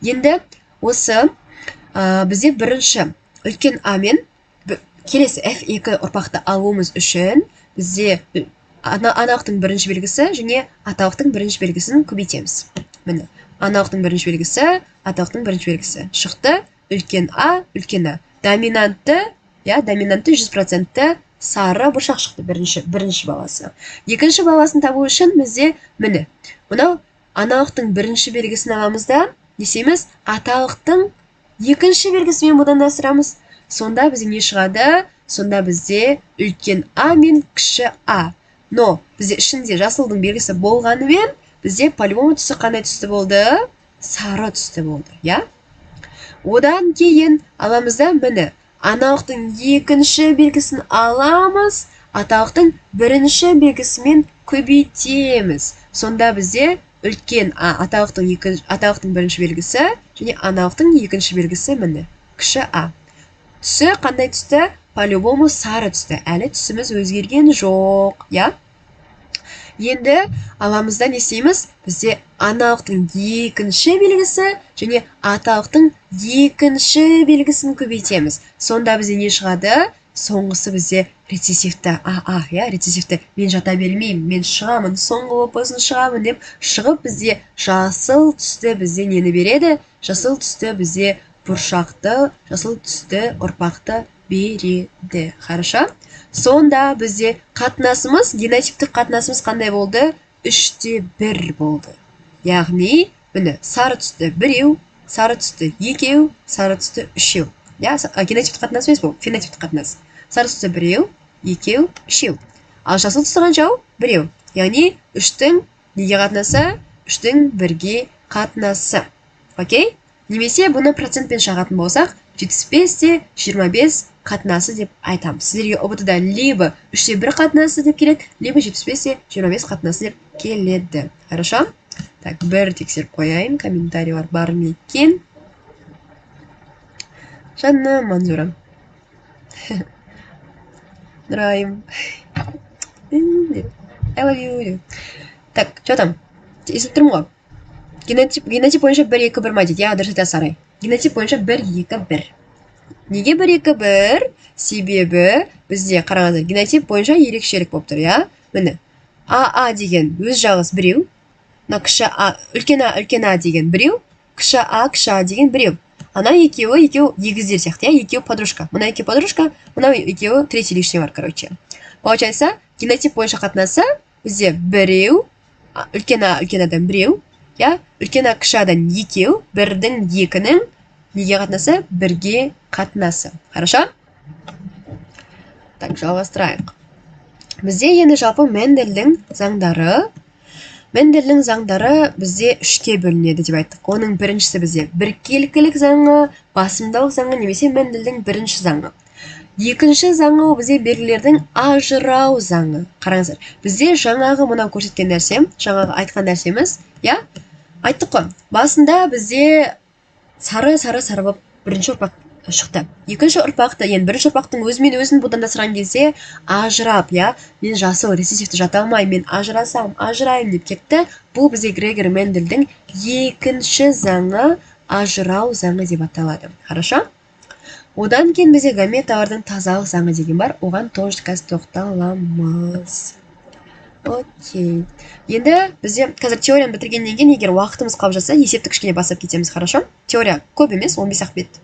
Енді осы бізде бірінші үлкен А мен келесі F2 ұрпақты алуымыз үшін бізде аналықтың бірінші белгісі және аталықтың бірінші белгісін көбейтеміз. Міне, аналықтың бірінші белгісі, аталықтың бірінші белгісі. Шықты үлкен А, үлкен А. Доминантты 100% сары бұршақ шықты бірінші баласы. Екінші баласын табу үшін бізде міне, мынау аналықтың бірінші белгісін аламыз да, несеміз аталықтың екінші белгісімен будандастырамыз. Сонда бізде не шығады? Сонда бізде үлкен А мен кіші А. Но бізде ішінде жасылдың белгісі болғанымен, бізде по-любому түсі қандай түсті болды? Сары түсті болды, я? Одан кейін аламызда міне, аналықтың екінші белгісін аламыз, аталықтың бірінші белгісімен көбейтеміз. Сонда бізде үлкен А, аталықтың бірінші белгісі және аналықтың екінші белгісі міне, кіші А. Түсі қандай түсті? По-любому сары түсті. Әлі түсіміз өзгерген жоқ, я? Енді аламызда не істейміз? Бізде аналықтың екінші белгісі және аталықтың екінші белгісін көбейтеміз. Сонда бізде не шығады? Соңғысы бізде рецессивті АА, я, рецессивті. Мен жата бермеймін, мен шығамын, соңғы опысын шығамын деп шығып бізде жасыл түсті бізде нені береді? Жасыл түсті бізде бұршақты, жасыл түсті ұрпақты береді. Хорошо? Сонда бізде қатынасымыз, генотиптік қатынасымыз қандай болды? 3-1 болды. Яғни, міне, сары түсті 1, сары түсті 2, сары түсті 3. Я, генотиптік қатынас емес бұл, фенотиптік қатынас. Сары түсті 1, 2, 3. Ал жасыл түсті қанша? 1. Яғни, 3-тің неге қатынасы? 3-тің 1-ге қатынасы. Окей? Немесе бұны процентпен шағатын болсақ, 75-25 қатынасы деп айтамыз. Сіздерге ұбытыда либо 3-1 қатынасы деп келеді, либо 75-25 қатынасы деп келеді. Хорошо? Так, бір тексеріп қояйын, комментарийлар бар ма екен? Жанна Манзура. Нұрайым. I love you. Так, что там? Естіп тұрмын ғой. Генотип бойынша 1-2-1 ма дейді? Я, дұрыс айтасыз Арай. Генотип бойынша 1-2-1. Неге 1-2-1? Себебі бізде қараңыздар, генотип бойынша ерекшелік болып тұр, я? Міне, АА деген өз жағыз біреу, үлкен А деген біреу, кіші А деген біреу. Ана екеуі егіздер сияқты, я? Екеуі подружка. Мына екеуі подружка, мына екеуі третий лишний бар, короче. Получается, генотип бойынша қатынасы бізде біреу, үлкен Адан біреу, я? Үлкен А кіші Адан екеу, бірдің екінің неге қатынасы? 1-ге қатынасы. Хорошо? Так, жалғастырайық. Бізде енді жалпы Мендельдің заңдары бізде 3-ке бөлінеді деп айттық. Оның біріншісі бізде біркелкілік заңы, басымдылық заңы немесе Мендельдің бірінші заңы. екінші заңы ол бізде белгілердің ажырау заңы. Қараңыздар, бізде жаңағы мынау көрсеткен нәрсем, жаңағы айтқан нәрсеміз, иә, айттық қой. Басында бізде сары болып бірінші ұрпақ шықты. Екінші ұрпақты, енді бірінші ұрпақтың өзімен өзін будандастырған кезде ажырап, иә, мен жасыл рецессивті жата алмаймын, мен ажырайым деп кетті. Бұл бізде Грегор Мендельдің екінші заңы, ажырау заңы деп аталады. Хорошо? Одан кейін бізде гаметалардың тазалық заңы деген бар. Оған тоже қазір тоқталамыз. Окей. Енді бізде қазір теорияны бітіргеннен кейін, егер уақытымыз қалып жатса, есепті кішкене басып кетеміз, хорошо? Теория көп емес, 15-ақ бет.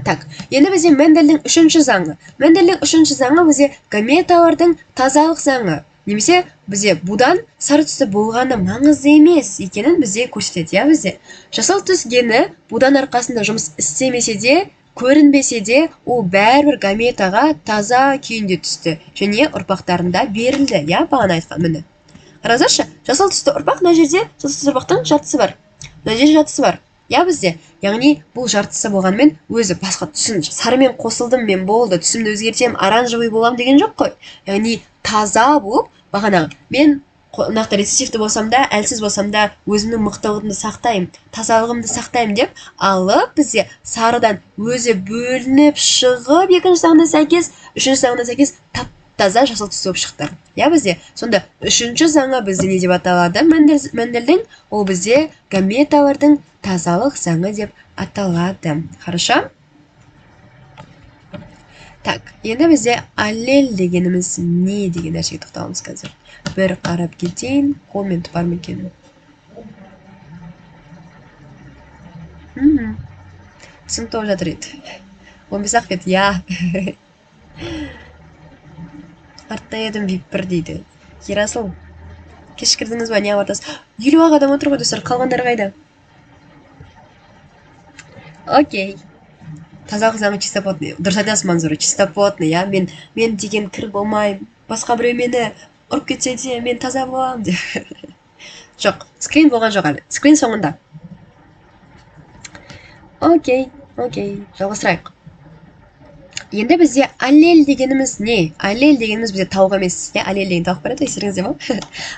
Так, енді бізде Мендельдің үшінші заңы. Мендельдің үшінші заңы бізде гаметалардың тазалық заңы. Немесе бізде будан сары түсті болғаны маңызды емес екенін бізде көрсетеді, иә, бізде. Жасыл түс гені будан арқасында жұмыс істемесе де, көрінбесе де, ол бәрібір гаметаға таза күйінде түсті және ұрпақтарында берілді, иә, бағана айтқан міне. Қараңыздаршы, жасыл түсті ұрпақ, мына жерде жасыл түсті ұрпақтың жартысы бар. Мына жерде жартысы бар. Я бізде, яғни бұл жартысы болғанымен өзі басқа түсін, сарымен қосылдым мен болды, түсімді өзгертем, оранжевый болам деген жоқ қой. Яғни таза болып, бағанағы мен нақты рецессивті болсам да, әлсіз болсам да өзімнің мықтылығымды сақтаймын, тазалығымды сақтаймын деп алып, бізде сарыдан өзі бөлініп шығып, екінші заңына сәйкес, үшінші заңына сәйкес таза жасыл түсті болып шықты. Я бізде сонда үшінші заңы бізде не деп аталады? Мендельдің, ол бізде гаметалардың тазалық заңы деп аталады. Хорошо? Так, енді бізде аллель дегеніміз не деген нәрсеге тоқталамыз қазір. Бір қарап кетейін, коммент бар ма екен? Сыныпта жатыр еді. 15-ақ бет, я. Артта едім вип-1 дейді. Ерасыл, кешкірдіңіз ба, не ағартасыз? 50-ақ адам отыр ғой, достар, қалғандар қайда? Окей. Тазалық заңы чистопотный. Дұрыс айтасыз, Манзура, чистопотный, я. Мен деген кір болмайым. Басқа біреу мені ұрып кетсе де, мен таза болам деп. Жоқ, скрин болған жоқ әлі. Скрин соңында. Окей, жалғастырайық. Енді бізде аллель дегеніміз не? Аллель дегеніміз бізде тауық емес. Аллель деген тауық бар еді, естеріңізде ма?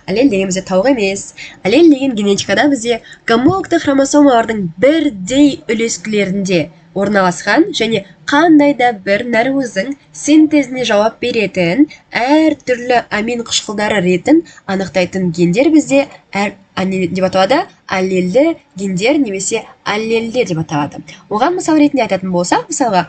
Аллель деген бізде тауық емес. Аллель деген генетикада бізде гомологты хромосомалардың бірдей үлескілерінде орналасқан және қандай да бір нәруыздың синтезіне жауап беретін әртүрлі амин қышқылдары ретін анықтайтын гендер бізде деп аталады, аллельді гендер немесе аллельдер деп аталады. Оған мысал ретінде айтатын болсақ, мысалға,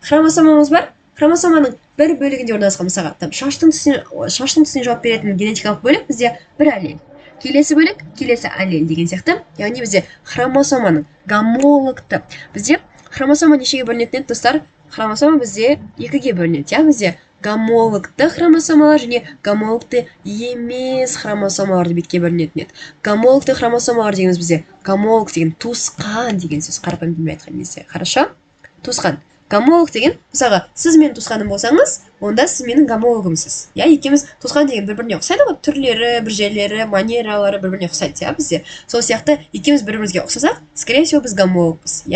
хромосомамыз бар, хромосоманың бір бөлігінде орналасқан, мысалға, шаштың түсіне жауап беретін генетикалық бөлік бізде бір аллель. Келесі бөлік, келесі аллель деген сияқты. Яғни бізде хромосоманың гомологты. Бізде хромосома нешеге бөлінетін еді, достар? Хромосома бізде 2-ге бөлінеді. Бізде гомологты хромосомалар және гомологты емес хромосомалар деп екіге бөлінетін еді. Гомологты хромосомалар дегеніміз бізде гомолог деген туысқан деген сөз, қарапайым тілмен айтқан кезде. Хорошо? Туысқан. Гомолог деген, мысалға, сіз менің туысқаным болсаңыз, онда сіз менің гомологымсыз. Екеуміз туысқан деген бір-біріне ұқсайды ғой, түрлері, бір жерлері, манералары бір-біріне ұқсайды, бізде. Сол сияқты екеуміз бір-бірімізге ұқсасақ, скорее всего, біз гомологпыз,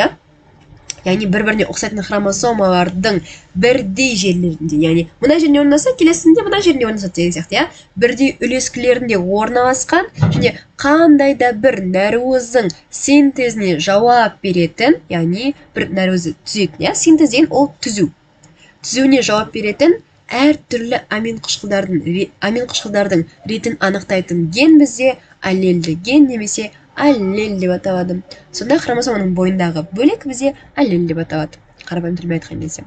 яғни бір-біріне ұқсайтын хромосомалардың бірдей жерлерінде, яғни мына жеріне орналасса, келесінде мына жеріне орналасады деген сияқты, бірдей үлескілерінде орналасқан және қандай да бір нәруыздың синтезіне жауап беретін, яғни бір нәруызды түзетін, синтез деген ол түзу. Түзуіне жауап беретін әртүрлі амин қышқылдардың ретін анықтайтын ген бізде аллельді ген немесе аллель деп аталады. Сонда хромосоманың бойындағы бөлік бізде аллель деп аталады. Қарапайым тілмен айтқан кезде.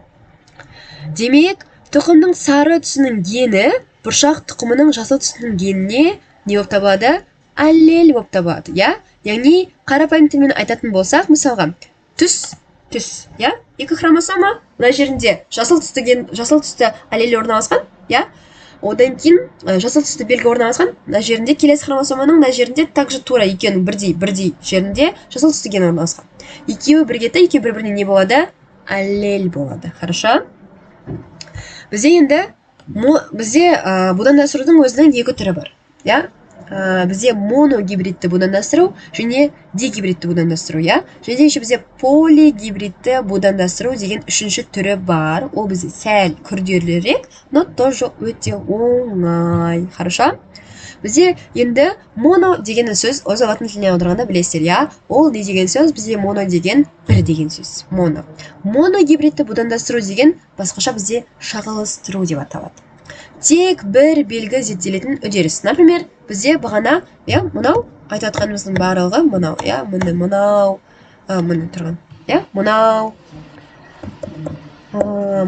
Демек, тұқымның сары түсінің гені бұршақ тұқымының жасыл түсінің геніне не болып табылады? Аллель болып табылады, Яғни, қарапайым тілмен айтатын болсақ, мысалға, түс, екі хромосома, мына жерінде жасыл түсті аллель орналасқан, Одан кейін жасыл түсті белгі орналасқан, мына жерінде келесі хромосоманың мына жерінде также тура екеуінің бірдей жерінде жасыл түсті ген орналасқан. Екеуі бірге екеуі бір-біріне не болады? Аллель болады. Хорошо? Бізде будандастырудың өзінің екі түрі бар. бізде моногибридті будандастыру және дигибридті будандастыру, иә? Және еще бізде полигибридті будандастыру деген үшінші түрі бар. Ол бізде сәл күрделірек, но тоже өте оңай. Хорошо? Бізде енді моно деген сөз осы латын тіліне аударғанда білесіздер, иә? Ол не деген сөз? Бізде моно деген бір деген сөз. Моно. Моногибридті будандастыру деген басқаша бізде шағылыстыру деп аталады. Тек бір белгі зерттелетін үдеріс. Например, бізде бағана, иә, мынау айтып жатқанымыздың барлығы мынау, иә, міне тұрған, иә,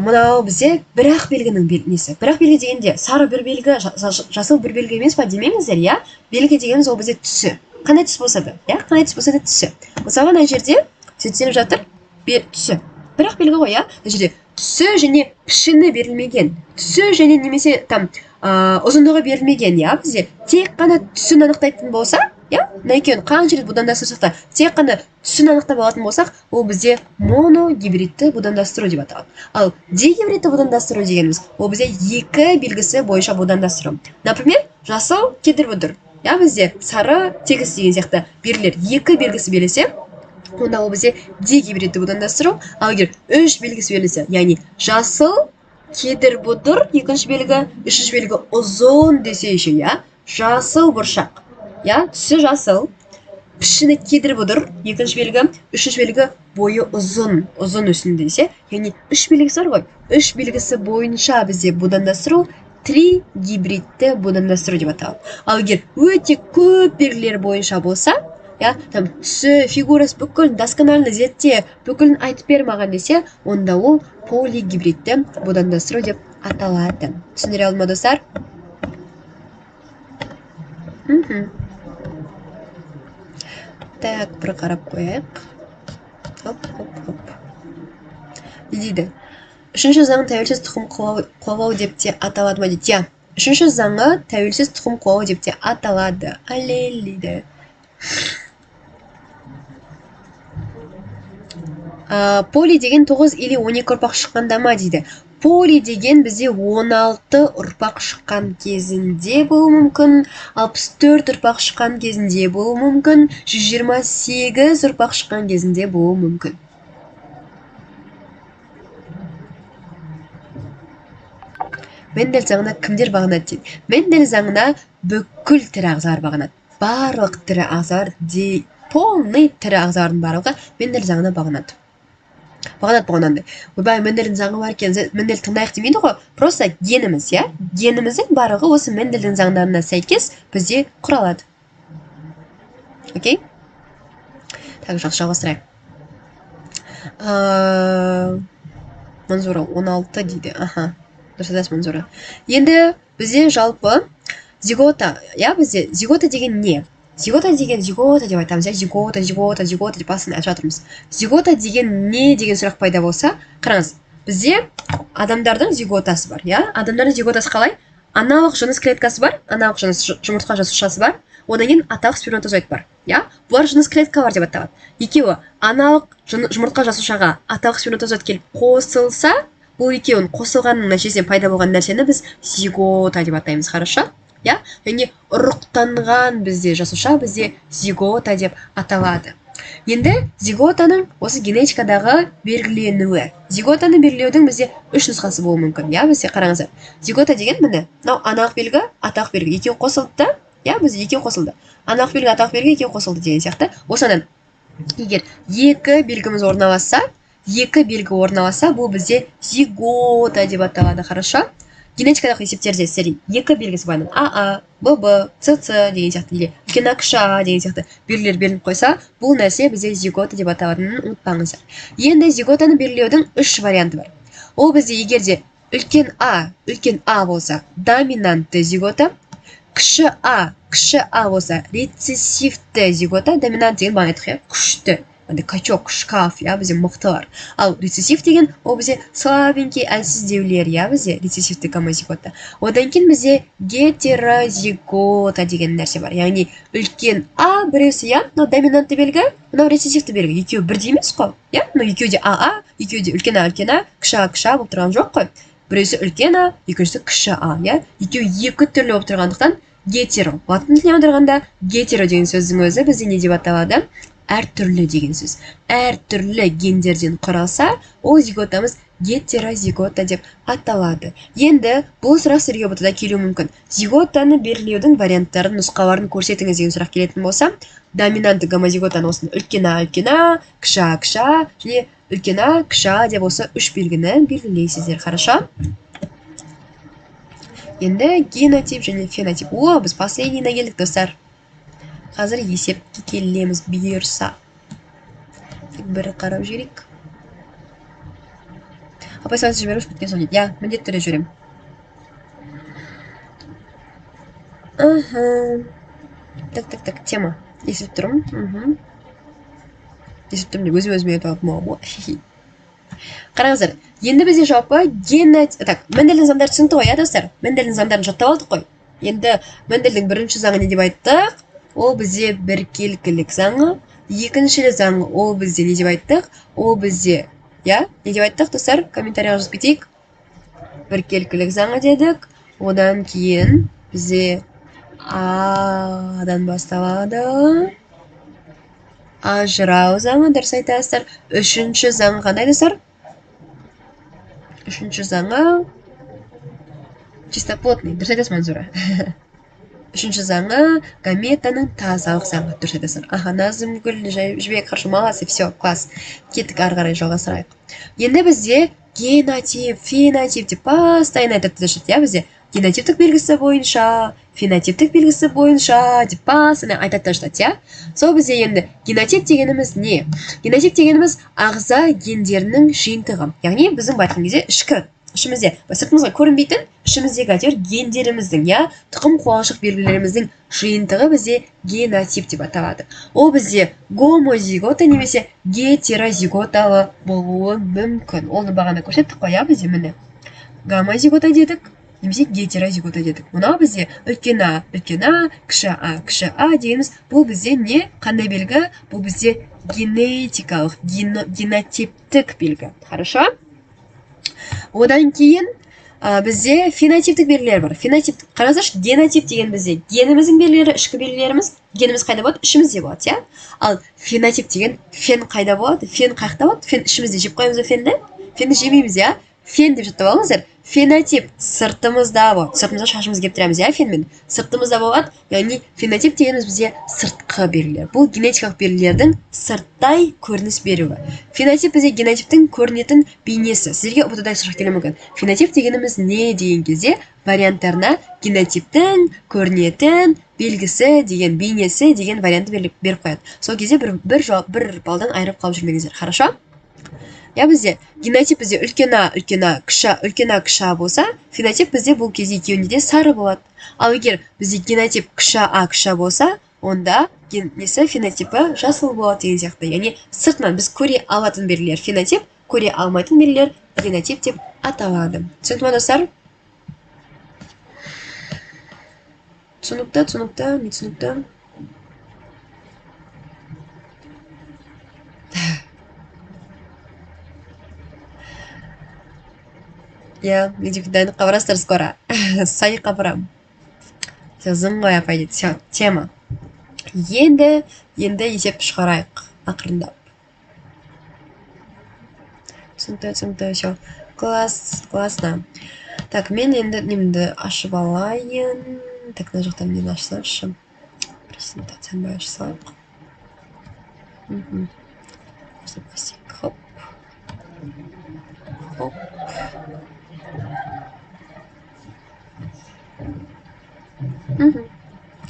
мынау бізде бір-ақ белгінің несі. Бір-ақ белгі дегенде сары бір белгі, жасыл бір белгі емес па демеңіздер, иә? Белгі дегеніміз ол бізде түсі. Қандай түс болса да, иә? Қандай түс болса да түсі. Мысалға мына жерде зерттеліп жатыр, түсі. Бір-ақ белгі ғой, иә? Мына жерде түсі және пішіні берілмеген. Түсі және немесе там ұзындығы берілмеген, иә? Бізде тек қана түсін анықтайтын болса, иә? Мына екеуін қанша рет будандастырсақ та, тек қана түсін анықтап алатын болсақ, ол бізде моногибридті будандастыру деп аталады. Ал дигибридті будандастыру дегеніміз, ол бізде екі белгісі бойынша будандастыру. Например, жасыл кедір-бұдыр. Я, бізде сары тегіс деген сияқты белгілер екі белгісі берілсе, онда ол бізде дигибридті будандастыру. Ал егер үш белгісі берілсе, яғни жасыл кедір-бұдыр екінші белгі, үшінші белгі ұзын десе еще, я, жасыл бұршақ. Я, түсі жасыл, пішіні кедір-бұдыр екінші белгі, үшінші белгі бойы ұзын өсін десе, яғни үш белгісі бар ғой. Үш белгісі бойынша бізде будандастыру тригибридті будандастыру деп аталады. Ал егер өте көп белгілер бойынша болса, я, там түсі, фигурасы бүкілін досконально зерттеп, бүкілін айтып бермаған десе, онда ол полигибридті будандастыру деп аталады. Түсіндіре алдым ма, достар? Так, бір қарап қояйық. Хоп. Не дейді? Үшінші заң тәуелсіз тұқым қуалау деп те аталады ма дейді? Я, үшінші заңы тәуелсіз тұқым қуалау деп те аталады. Алелейді. Поли деген 9 или 12 ұрпақ шыққанда ма дейді. Поли деген бізде 16 ұрпақ шыққан кезінде болу мүмкін, 64 ұрпақ шыққан кезінде болу мүмкін, 128 ұрпақ шыққан кезінде болу мүмкін. Мендель заңына кімдер бағынады дейді? Мендель заңына бүкіл тірі ағзалар бағынады. Барлық тірі ағзалар, полный тірі ағзалардың барлығы Мендель заңына бағынады. Бағынады. Ойбай, Мендельдің заңы бар екен, Мендель тыңдайық демейді ғой. Просто геніміз, иә? Геніміздің барлығы осы Мендельдің заңдарына сәйкес бізде құралады. Окей? Так, жақсы жалғастырайық. Манзура 16 дейді. Аха. Дұрыс Манзура. Енді бізде жалпы зигота, иә, бізде зигота деген не? Зигота деп айтамыз, иә, зигота деп басын айтып жатырмыз. Зигота деген не деген сұрақ пайда болса, қараңыз, бізде адамдардың зиготасы бар, иә? Адамдардың зиготасы қалай? Аналық жыныс клеткасы бар, аналық жыныс жұмыртқа жасушасы бар, одан кейін аталық сперматозоид бар, иә? Бұлар жыныс клеткалар деп аталады. Екеуі аналық жұмыртқа жасушаға аталық сперматозоид келіп қосылса, бұл екеуін қосылғанның нәтижесінде пайда болған нәрсені біз зигота деп атаймыз, хорошо? Я, яғни ұрықтанған бізде жасуша бізде зигота деп аталады. Енді зиготаның осы генетикадағы белгіленуі. Зиготаны белгілеудің бізде үш нұсқасы болуы мүмкін. Я, бізде қараңыздар. Зигота деген міне, мынау аналық белгі, аталық белгі екеуі қосылды да, я, бізде екеуі қосылды. Аналық белгі, аталық белгі екеуі қосылды деген сияқты. Осыдан егер екі белгіміз орналасса, бұл бізде зигота деп аталады, хорошо? Генетикадағы есептерде сіздер екі белгісі бар. АА, ББ, ЦЦ деген сияқты, или үлкен ақша деген сияқты белгілер беріліп қойса, бұл нәрсе бізде зигота деп аталатынын ұмытпаңыздар. Енді зиготаны белгілеудің үш варианты бар. Ол бізде егерде үлкен А болса, доминантты зигота, кіші А болса, рецессивті зигота, доминант деген бағана айтық, күшті. Качок, шкаф, я, бізде мықтылар. Ал рецессив деген, ол бізде слабенький әлсіздеулер, я, бізде рецессивті гомозигота. Одан кейін бізде гетерозигота деген нәрсе бар. Яғни үлкен А біреусі, я, но доминантты белгі, мынау рецессивті белгі. Екеуі бірдей емес қой, я, но екеуі де АА, екеуі де үлкен А, кіші А болып тұрған жоқ қой. Біреусі үлкен А, екіншісі кіші А, я. Екеуі екі түрлі болып тұрғандықтан гетеро. Латын тіліне аударғанда гетеро деген сөздің өзі бізде не деп аталады? Әртүрлі деген сөз. Әртүрлі гендерден құралса, ол зиготамыз гетерозигота деп аталады. Енді бұл сұрақ сіздерге бұтада келуі мүмкін. Зиготаны белгілеудің варианттарын, нұсқаларын көрсетіңіз деген сұрақ келетін болса, доминантты гомозиготаны осыны үлкен А, кіші А, және үлкен А, кіші А деп осы үш белгіні белгілейсіздер. Хорошо? Енді генотип және фенотип. Біз последнийіне келдік, достар. Қазір есепке келеміз бұйырса. Бір қарап жүрейік. Апай сағыз жіберіп біткен соң дейді. Міндетті түрде жүрем. Так, тема. Есіп тұрмын. Есіп тұрмын деп өзіме айтып алып. Қараңыздар, енді бізде жалпы генотип... Так, Мендельдің заңдары түсінікті ғой, достар? Мендельдің заңдарын жаттап алдық қой. Енді Мендельдің бірінші заңы не деп айттық? Ол бізде біркелкілік заңы. Екінші заңы ол бізде не деп айттық? Ол бізде, не деп айттық, достар? Комментарияға жазып кетейік. Біркелкілік заңы дедік. Одан кейін бізде Адан басталады. Ажырау заңы, дұрыс айтасыздар. Үшінші заңы қандай, достар? Үшінші заңы чистоплотный, дұрыс айтасыз, Манзура. Үшінші заңы гаметаның тазалық заңы, дұрыс айтасыздар. Назымгүл, жібек, хорошо, молодцы, все, класс. Кеттік, ары қарай жалғастырайық. Енді бізде генотип, фенотип деп постоянно айтып жүрді, бізде генотиптік белгісі бойынша, фенотиптік белгісі бойынша деп постоянно айтып жүрді. Сол бізде енді генотип дегеніміз не? Генотип дегеніміз ағза гендерінің жиынтығы. Яғни біздің айтқан кезде ішімізде, сыртымызға көрінбейтін ішіміздегі әйтеуір гендеріміздің, тұқым қуалшық белгілеріміздің жиынтығы бізде генотип деп аталады. Ол бізде гомозигота немесе гетерозиготалы болуы мүмкін. Оны бағана көрсеттік қой, бізде міне. Гомозигота дедік, немесе гетерозигота дедік. Мұнау бізде үлкен А, кіші А дегеніміз, бұл бізде не? Қандай белгі? Бұл бізде генетикалық, генотиптік белгі. Хорошо? Одан кейін бізде фенотиптік белгілер бар. Фенотиптік, қараңыздаршы, генотип деген бізде геніміздің белгілері, ішкі белгілеріміз, геніміз қайда болады? Ішімізде болады, Ал фенотип деген фен қайда болады? Фен қайда болады? Фен ішімізде жеп қойымыз ба фенді? Фенді жемейміз, Фен деп жаттап алыңыздар. Фенотип сыртымызда болады. Сыртымызда шашымыз кеп тұрамыз, фенмен. Сыртымызда болады. Яғни фенотип дегеніміз бізде сыртқы белгілер. Бұл генетикалық белгілердің сырттай көрініс беруі. Фенотип бізде генотиптің көрінетін бейнесі. Сіздерге ұбытыдай сұрақ келуі мүмкін. Фенотип дегеніміз не деген кезде варианттарына генотиптің көрінетін белгісі деген бейнесі деген вариантты беріп қояды. Сол кезде бір балдан айырып қалып жүрмеңіздер. Хорошо? Бізде генотип бізде үлкен А, кіші А болса, фенотип бізде бұл кезде екеуінде де сары болады. Ал егер бізде генотип кіші А болса, онда фенотипі жасыл болады деген сияқты. Яғни сыртынан біз көре алатын белгілер фенотип, көре алмайтын белгілер генотип деп аталады. Түсінікті ме, достар? Түсінікті, не түсінікті? Видеоға дайындыққа барасыздар скоро. Сайыққа барам. Зың ғой апай дейді. Все, тема. Енді есеп шығарайық ақырындап. Түсінікті, все. Классно. Так, мен енді немді ашып алайын. Так, мына жақтан мен ашсайшы. Презентацияны ашып салайық. Хоп.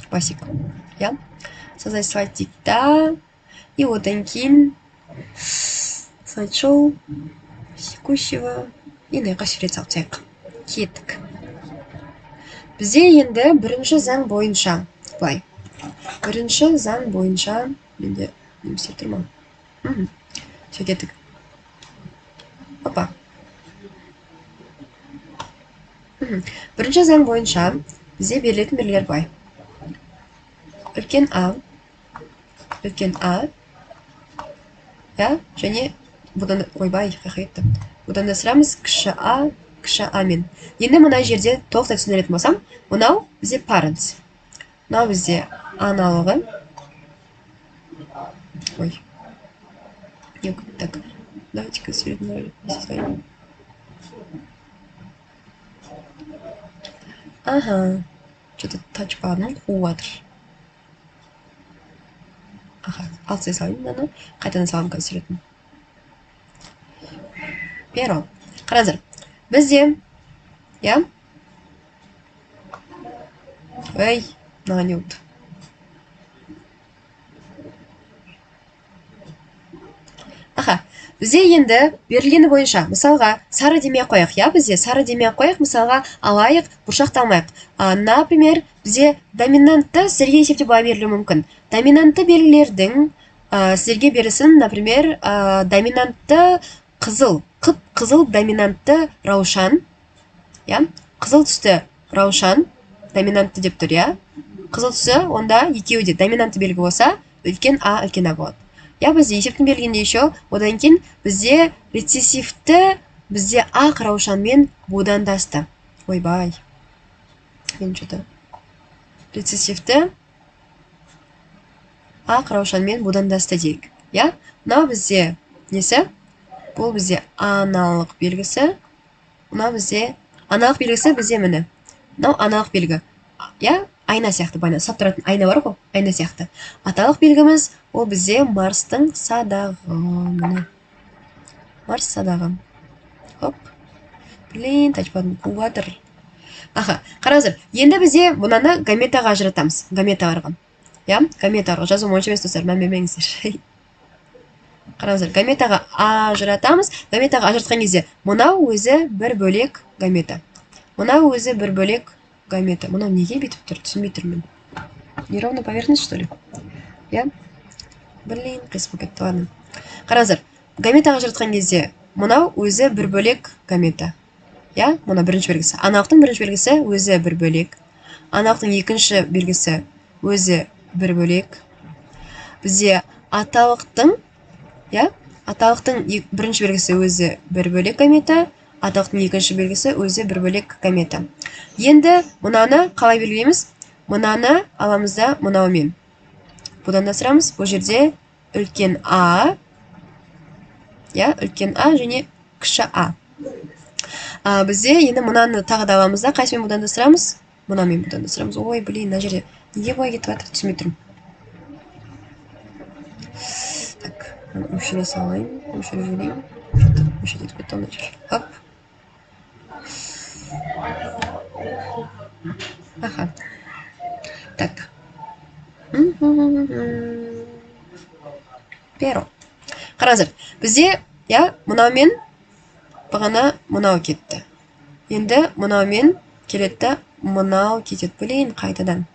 Басик. Создать слайд тикта. И одан кейін слайд-шоу текущего. И мына сурет салсақ. Кеттік. Бізде енді бірінші заң бойынша. Былай. Бірінші заң бойынша. Менде немесе тұрма. Все, кеттік. Опа. Бірінші заң бойынша бізде берілетін белгілер былай. Үлкен А, және бұдан бұдан сұрамыз кіші А мен. Енді мына жерде толықтай түсіндіретін болсам, мынау бізде parents. мынау бізде аналығы. Ой. Нет, так. Давайте-ка среднее. Ага. Что-то тачпадым қуыватыр. Аха, алтай салайын мынаны. Қайтадан саламын қазір суретін. Перо. Қараңыздар. Бізде, я? Ой, мынаған не болды? Аха, бізде енді берілгені бойынша, мысалға, сары демей қояқ, я? Бізде сары демей қояқ, мысалға, алайық, бұршақты алмайық. Например, бізде доминантты сіздерге есепте былай берілуі мүмкін. Доминантты белгілердің сіздерге берісін, например, доминантты қызыл, қып-қызыл доминантты раушан, я? Қызыл түсті раушан, доминантты деп тұр, я? Қызыл түсі, онда екеуі де доминантты белгі болса, үлкен А, үлкен А болады. Я бізде есептің берілгенде еще, одан кейін бізде рецессивті, бізде ақ раушанмен будандасты. Ойбай. Мен что-то. Рецессивті ақ раушанмен будандасты дейік. Я? Мынау бізде несі? Бұл бізде аналық белгісі. Мынау бізде аналық белгісі бізде міне. Мынау аналық белгі. Я? Айна сияқты, байна сап тұратын айна бар ғой, айна сияқты. Аталық белгіміз ол бізде Марстың садағы. Міне. Марс садағы. Хоп. Блин, тачпадым, қуатыр. Аха, қараңыздар. Енді бізде бұнаны гаметаға ажыратамыз. Гаметаларға. Я? Гаметаларға. Жазу онша емес достар, мән. Қараңыздар, гаметаға ажыратамыз. Гаметаға ажыратқан кезде мынау өзі бір бөлек гамета. Мынау өзі бір бөлек гамета. Мынау неге бетіп тұр? Түсінбей тұрмын. Неровно поверхность, что ли? Я? Блин, кәсіп кетті, ладно. Қараңыздар, гаметаға ажыратқан кезде мынау өзі бір бөлек гамета. Я? Мына бірінші белгісі. Аналықтың бірінші белгісі өзі бір бөлек. Аналықтың екінші белгісі өзі бір бөлек. Бізде аталықтың, я? Аталықтың бірінші белгісі өзі бір бөлек гамета. Аталықтың екінші белгісі өзі бір бөлек гамета. Енді мынаны қалай белгілейміз? Мынаны аламыз да мынаумен. Будандастырамыз. Бұл жерде үлкен А, я? Үлкен А және кіші А. Бізде енді мынаны тағы да аламыз да, қайсымен будандастырамыз? Мынамен будандастырамыз. Ой, блин, мына жерде неге былай кетіп жатыр? Түсінбей тұрмын. Так, өшіре салайын, өшіре жөнейін. Өшіре кетіп кетті, ана жер. Хоп. Аха. Так. Перо. Қараңыздар, бізде, я, мынаумен бағана мынау кетті. Енді мынаумен келетті, мынау кетеді. Блин, қайтадан.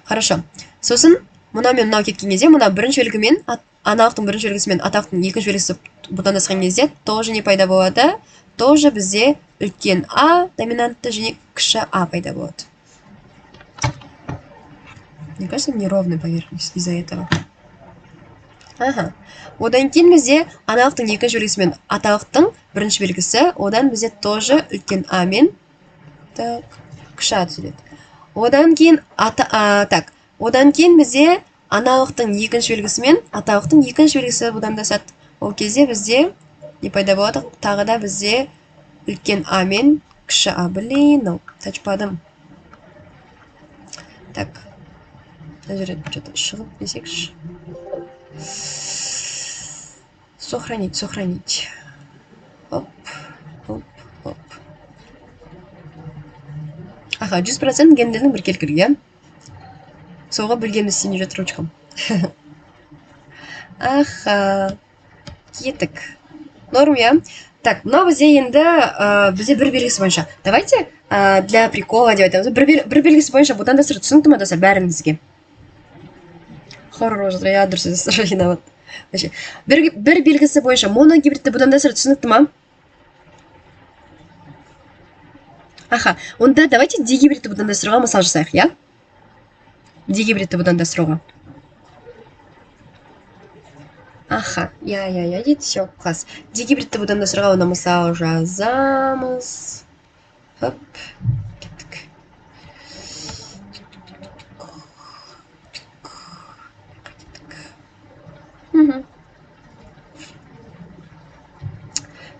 Хорошо. Сосын мынаумен мынау кеткен кезде, мына бірінші белгімен, аналықтың бірінші белгісімен аталықтың екінші белгісі будандасқан кезде тоже не пайда болады. Тоже бізде үлкен А доминантты және кіші А пайда болады. Мне кажется, неровная поверхность из-за этого. Ага. Одан кейін бізде аналықтың екінші белгісімен аталықтың бірінші белгісі, одан бізде тоже үлкен А мен кіші А түзіледі. Одан кейін одан кейін бізде аналықтың екінші белгісімен аталықтың екінші белгісі будандасады. Ол кезде бізде не пайда болады? Тағы да бізде үлкен А мен кіші А. Блин, тачпадым. Так. Мына жерде что-то шығып десекші. Сохранить. Оп, оп, оп. Аха, 100% гендердің бір келкілге. Соға білгенді сене жатыр ручкам. Аха. Кеттік. Норм, я? Так, мынау бізде енді бізде бір белгісі бойынша. Давайте для прикола деп айтамыз. Бір белгісі бойынша будандастыру түсінікті ма достар бәріңізге? Хоррор жатыр, я дұрыс достар жинават. Бір белгісі бойынша моногибридті будандастыру түсінікті ма? Аха, онда давайте дигибридті будандастыруға мысал жасайық, я? Дигибридті будандастыруға. Аха, я, дейді, все, класс. Дигибридті будандастыруға оны мысал жазамыз. Хоп, кеттік.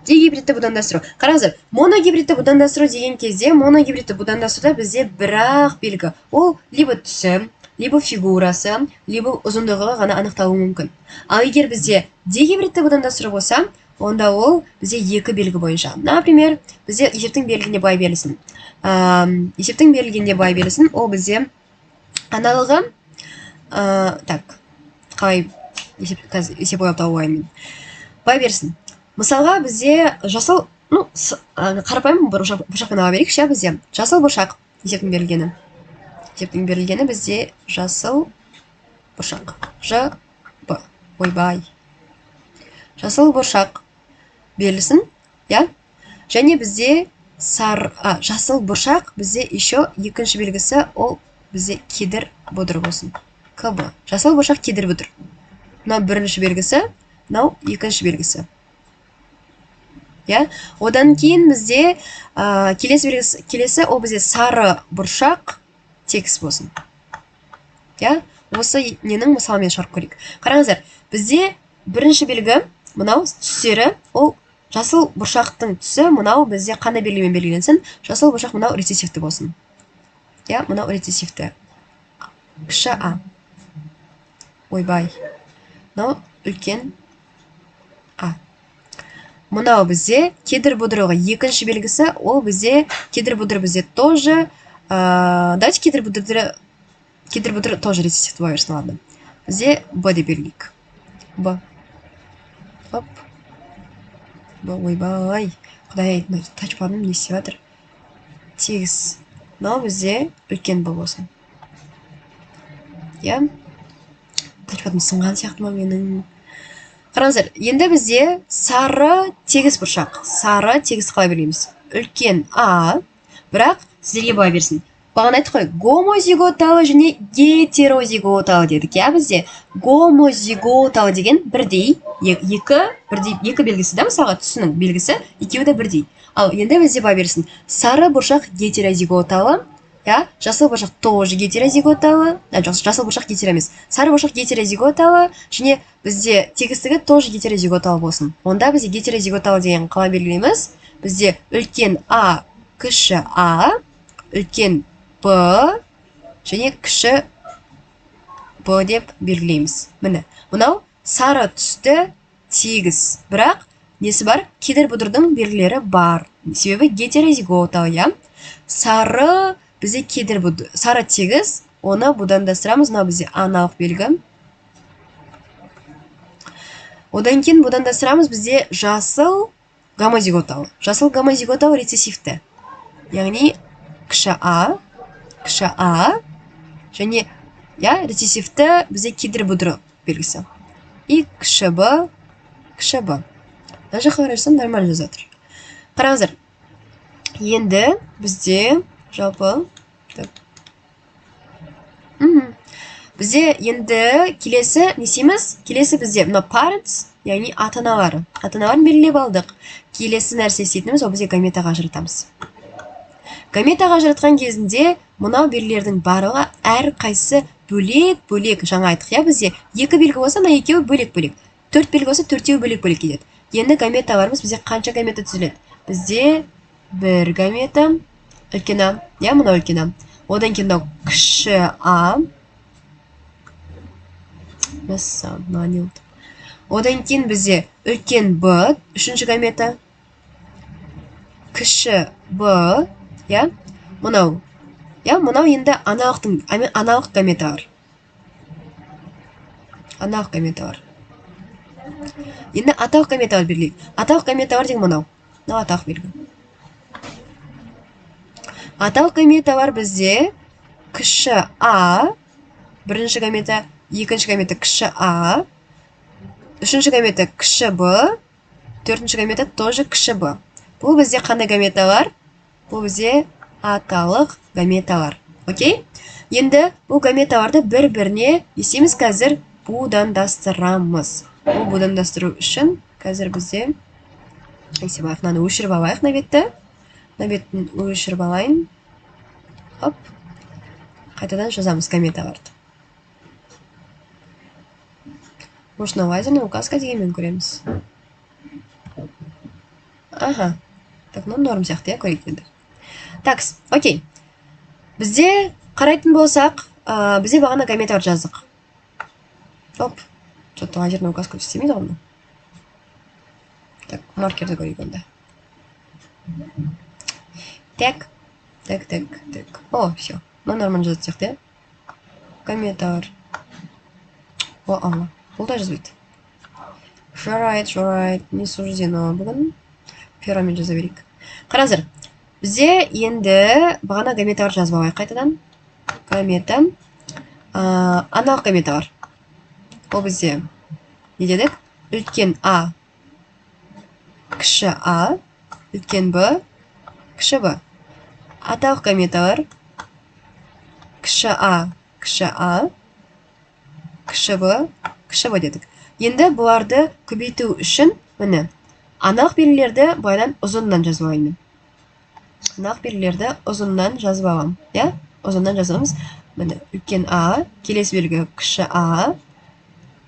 дегибридті будандастыру. Қараңыздар, моногибридті будандастыру деген кезде, моногибридті будандастыруда бізде бір-ақ белгі. Ол либо түсі, либо фигурасы, либо ұзындығы ғана анықталуы мүмкін. Ал егер бізде дегибридті будандастыру болса, онда ол бізде екі белгі бойынша. Например, бізде есептің берілгенде былай берілсін. Есептің берілгенде былай берілсін, ол бізде аналығы, так, қалай есеп ойлап табуайын. Былай берсін. Мысалға бізде жасыл, қарапайым бұршақпен ала берейікші, бізде жасыл бұршақ есептің берілгені. Есептің берілгені бізде жасыл бұршақ. Ойбай. Жасыл бұршақ берілсін, я? Және бізде жасыл бұршақ бізде еще екінші белгісі, ол бізде кедір бұдыр болсын. КБ. Жасыл бұршақ кедір бұдыр. Мынау бірінші белгісі, мынау екінші белгісі. Одан кейін бізде келесі ол бізде сары бұршақ текст болсын. Осы ненің мысалымен шығарып көрейік. Қараңыздар, бізде бірінші белгі, мынау түстері, ол жасыл бұршақтың түсі, мынау бізде қандай белгімен белгіленсін, жасыл бұршақ мынау рецессивті болсын. Мынау рецессивті. Кіші А. Ойбай. Мынау үлкен А. Мынау бізде кедір бұдырығы екінші белгісі, ол бізде кедір бұдыр бізде тоже, давайте кедір бұдыр тоже рецессивті бола берсін, ладно. Бізде Б деп белгілейік. Б. Оп. Б, ойбай. Құдай, тачпадым, не істеп жатыр? Тегіс. Мынау бізде үлкен Б болсын. Тачпадым сынған сияқты ма менің? Қараңыздар, енді бізде сары тегіс бұршақ. Сары тегіс қалай белгілейміз? Үлкен А, бірақ сіздерге былай берсін. Бағана айттық қой, гомозиготалы және гетерозиготалы дедік. Бізде гомозиготалы деген бірдей, екі белгісі, мысалға түсінің белгісі, екеуі де бірдей. Ал енді бізде былай берсін. Сары бұршақ гетерозиготалы, жасыл бұршақ тоже гетерозиготалы, жасыл бұршақ гетер емес, сары бұршақ гетерозиготалы, және бізде тегістігі тоже гетерозиготалы болсын. Онда бізде гетерозиготалы деген қалай белгілейміз? Бізде үлкен А, кіші А, үлкен Б, және кіші Б деп белгілейміз. Міне, мынау сары түсті тегіс, бірақ несі бар? Кедір бұдырдың белгілері бар. Себебі гетерозиготалы, сары бізде кедір бұдыр, сары тегіс, оны будандастырамыз, мынау бізде аналық белгі. Одан кейін будандастырамыз бізде жасыл гомозиготалы. Жасыл гомозиготалы рецессивті. Яғни кіші А, және рецессивті бізде кедір бұдыр белгісі. И кіші Б. Даже қарайсам нормально жазатыр. Қараңыздар, енді бізде жалпы бізде енді келесі не істейміз? Келесі бізде мына parents, яғни ата-аналарын белгілеп алдық. Келесі нәрсе істейтініміз, ол бізде гаметаға ажыратамыз. Гаметаға ажыратқан кезінде мынау белгілердің барлығы әр қайсы бөлек жаңа айттық. Бізде екі белгі болса, мына екеуі бөлек-бөлек. Төрт белгі болса, төртеуі бөлек-бөлек кетеді. Енді гаметаларымыз бізде қанша гамета түзіледі? Бізде бір гамета, үлкен А, мынау үлкен А. Одан кейін мынау кіші А. Одан кейін бізде үлкен Б, үшінші гамета. Кіші Б, мынау. Мынау енді аналық гаметалар. Енді аталық гаметалар белгілейік. Аталық гаметалар деген мынау. Мынау аталық белгі. Аталық гаметалар бізде кіші А, бірінші гамета, екінші гамета кіші А, үшінші гамета кіші Б, төртінші гамета тоже кіші Б. Бұл бізде қандай гаметалар? Бұл бізде аталық гаметалар. Окей? Енді бұл гаметаларды бір-біріне есеміз қазір будандастырамыз. Бұл будандастыру үшін қазір бізде мынаны өшіріп алайық, на бетін өшіріп алайын. Хоп. Қайтадан жазамыз кометаларды. Мощновайзерный указка дегенмен көреміз. Ага. Так, ну норм сияқты, я көрейік енді. Так, окей. Бізде қарайтын болсақ, бізде бағана кометалар жаздық. Оп. Что-то лазерный указка істемейді ғой. Так, маркерді көрейік онда. Так. О, все. Ну, нормально жазады сияқты, иә? Кометалар. О, алла. Бұл да жазбайды. Жарайды. Не суждено бүгін. Перомен жаза берейік. Қараңыздар. Бізде енді бағана кометалар жазып алайық қайтадан. Комета. Аналық кометалар. Ол бізде не дедік? Үлкен А, кіші А, үлкен Б, кіші Б. Аталық кометалар кіші А, кіші Б, кіші Б дедік. Енді бұларды көбейту үшін, міне, аналық белгілерді былайдан ұзыннан жазып алайын. Аналық белгілерді ұзыннан жазып алам. Я? Ұзыннан жазамыз. Міне, үлкен А, келесі белгі кіші А,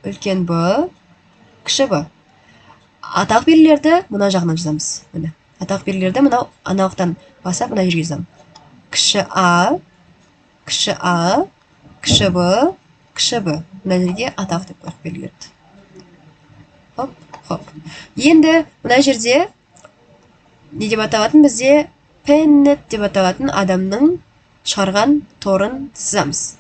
үлкен Б, кіші Б. Аталық белгілерді мына жағынан жазамыз. Міне, аталық белгілерді мынау аналықтан басап мына жерге жазамын. Кіші А, кіші Б, кіші Б. Мына жерге аталық деп қойып белгілерді. Хоп. Енді мына жерде не деп аталатын бізде пеннет деп аталатын адамның шығарған торын сызамыз.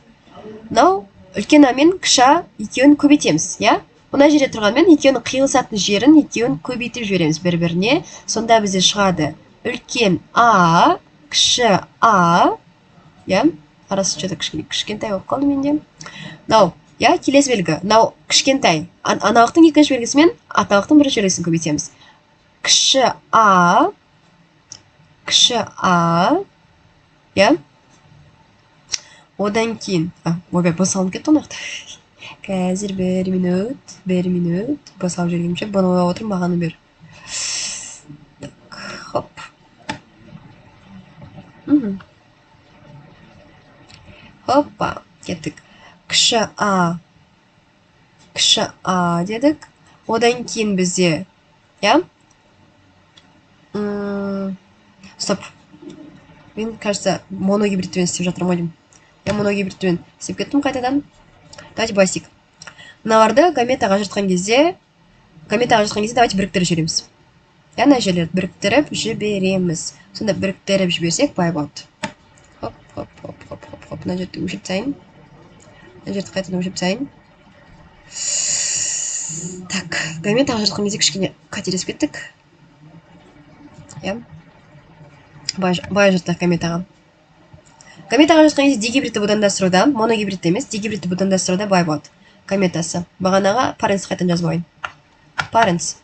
Мынау үлкен А мен кіші А екеуін көбейтеміз, я? Мына жерде тұрғанмен екеуінің қиылысатын жерін екеуін көбейтіп жібереміз бір-біріне. Сонда бізде шығады үлкен А, кіші А, я? Арасы что-то кішкентай болып қалды менде. Мынау, я, келесі белгі. Мынау кішкентай. Аналықтың екінші белгісі мен аталықтың бірінші белгісін көбейтеміз. Кіші А, я? Одан кейін, ойбай, басалым кетті онақты. Қазір бір минут, басалып жергенше, бұны ойлап отырмын, мағаны бер. Так, хоп. Хоппа, кеттік. Кіші А дедік. Одан кейін бізде, я? Стоп. Мен, кажется, моногибридтен істеп жатырмын ойым. Я моногибридтен істеп кеттім қайтадан. Давайте басик. Мыналарды кометаға ажыратқан кезде давайте біріктіріп жібереміз. Яна жерлерді біріктіріп жібереміз. Сонда біріктіріп жіберсек бай болады. Хоп. Мына жерді өшіп тайын. Мына жерді қайтадан өшіп тайын. Так, кометаға ажыратқан кезде кішкене қателесіп кеттік. Я? Бай ажыратақ кометаға. Кометаға ажыратқан кезде дигибридті будандастыруда, моногибридті емес, дигибридті будандастыруда бай болады. Кометасы. Бағанаға паренс қайтадан жазып алайын. Паренс.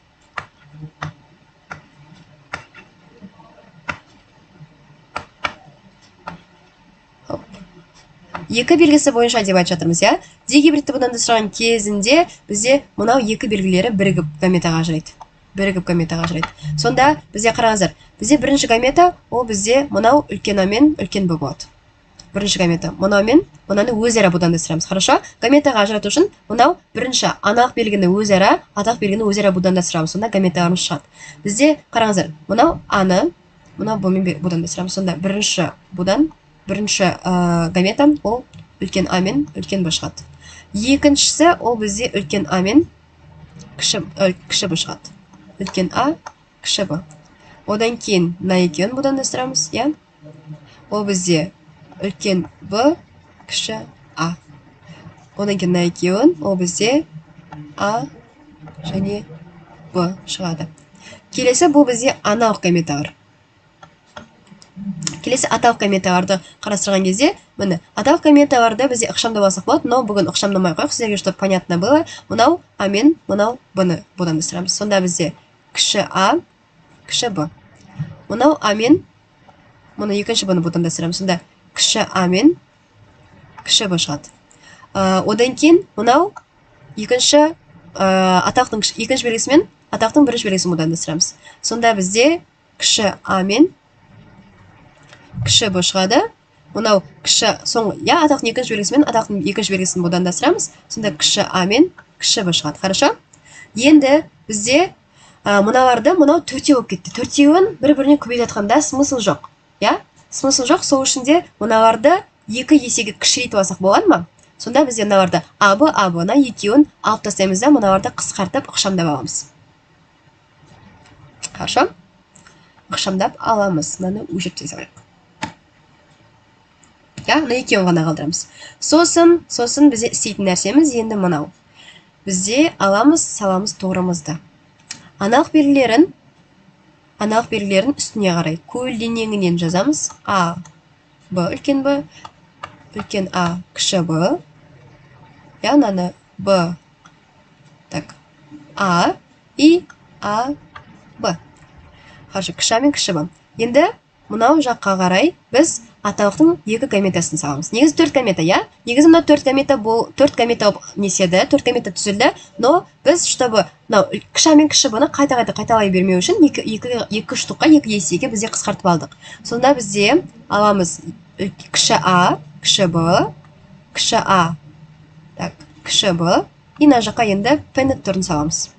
Екі белгісі бойынша деп айтып жатырмыз, я? Дигибридті будандастырған кезінде бізде мынау екі белгілері бірігіп кометаға ажырайды. Сонда бізде қараңыздар. Бізде бірінші комета, ол бізде мынау үлкен А мен үлкен Б болады. Бірінші комета. Мынау мен мынаны өзара будандастырамыз. Хорошо? Кометаға ажырату үшін мынау бірінші аналық белгіні өзара, аталық белгіні өзара будандастырамыз. Сонда кометаларымыз шығады. Бізде қараңыздар. Мынау Аны, мынау Б-мен будандастырамыз. Сонда бірінші комета ол үлкен А мен үлкен Б шығады. Екіншісі ол бізде үлкен А мен кіші Б шығады. Үлкен А, кіші Б. Одан кейін мына екеуін будандастырамыз, я? Ол бізде үлкен Б, кіші А. Одан кейін мына екеуін ол бізде А және Б шығады. Келесі бұл бізде аналық кометалар. Келесі аталық кометаларды қарастырған кезде, міне, аталық кометаларды бізде ықшамдап алсақ болады, но бүгін ықшамдамай қойық, сіздерге чтобы понятно было. Мынау А мен мынау Б-ны будандастырамыз. Сонда бізде кіші А, кіші Б. Мынау А мен мұны екінші Б-ны будандастырамыз. Сонда кіші А мен кіші Б шығады. Одан кейін мынау екінші атақтың екінші белгісі мен атақтың бірінші белгісін будандастырамыз. Сонда бізде кіші А мен кіші Б шығады. мынау кіші соңғы, я атақтың екінші белгісі мен атақтың екінші белгісін будандастырамыз. Сонда кіші А мен кіші Б шығады. Хорошо? Енді бізде мыналарды, мынау төртеу болып кетті. Төртеуін бір-біріне көбейтіп смысл жоқ. Я? Смысл жоқ. Сол үшін де мыналарды екі есеге кішірейтіп алсақ болады ма? Сонда бізде мыналарды А, Б, мына екеуін алып тастаймыз да, мыналарды қысқартып ықшамдап аламыз. Хорошо? Ықшамдап аламыз. Мынаны өшіріп салайық. Я, мына екеуін ғана қалдырамыз. Сосын бізде істейтін нәрсеміз енді мынау. Бізде аламыз, саламыз тоғырымызды. Аналық белгілерін үстіне қарай көлденеңінен жазамыз. А, Б, үлкен Б, үлкен А, кіші Б. Я, мынаны Б, так, А, и А, Б. Хорошо, кіші А мен кіші Б. Енді мынау жаққа қарай біз аталықтың екі кометасын саламыз. Негізі 4 комета, я? Негізі мына 4 комета болып неседі, 4 комета түзілді, но біз, чтобы кіші А мен кіші Б-ны қайталай бермеу үшін екі штукқа, екі есеге бізде қысқартып алдық. Сонда бізде аламыз кіші А, кіші Б, кіші А, так, кіші Б, и мына жаққа енді P-ні түрін саламыз.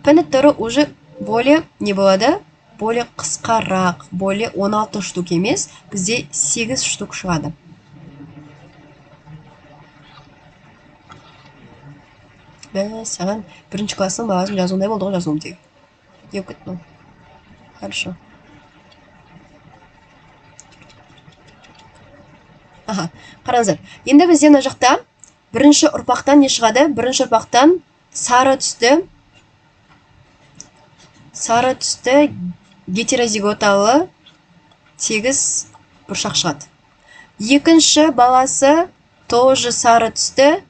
P-ні түрі уже более не болады? Более қысқарақ, более 16 штук емес, бізде 8 штук шығады. Саған бірінші классың бағасын жазуындай болды ғой, жазуым тегі. Еп кеттім. Хорошо. Аха, қараңыздар. Енді бізде мына жақта бірінші ұрпақтан не шығады? Бірінші ұрпақтан сары түсті гетерозиготалы тегіс бұршақ шығады. Екінші баласы тоже сары түсті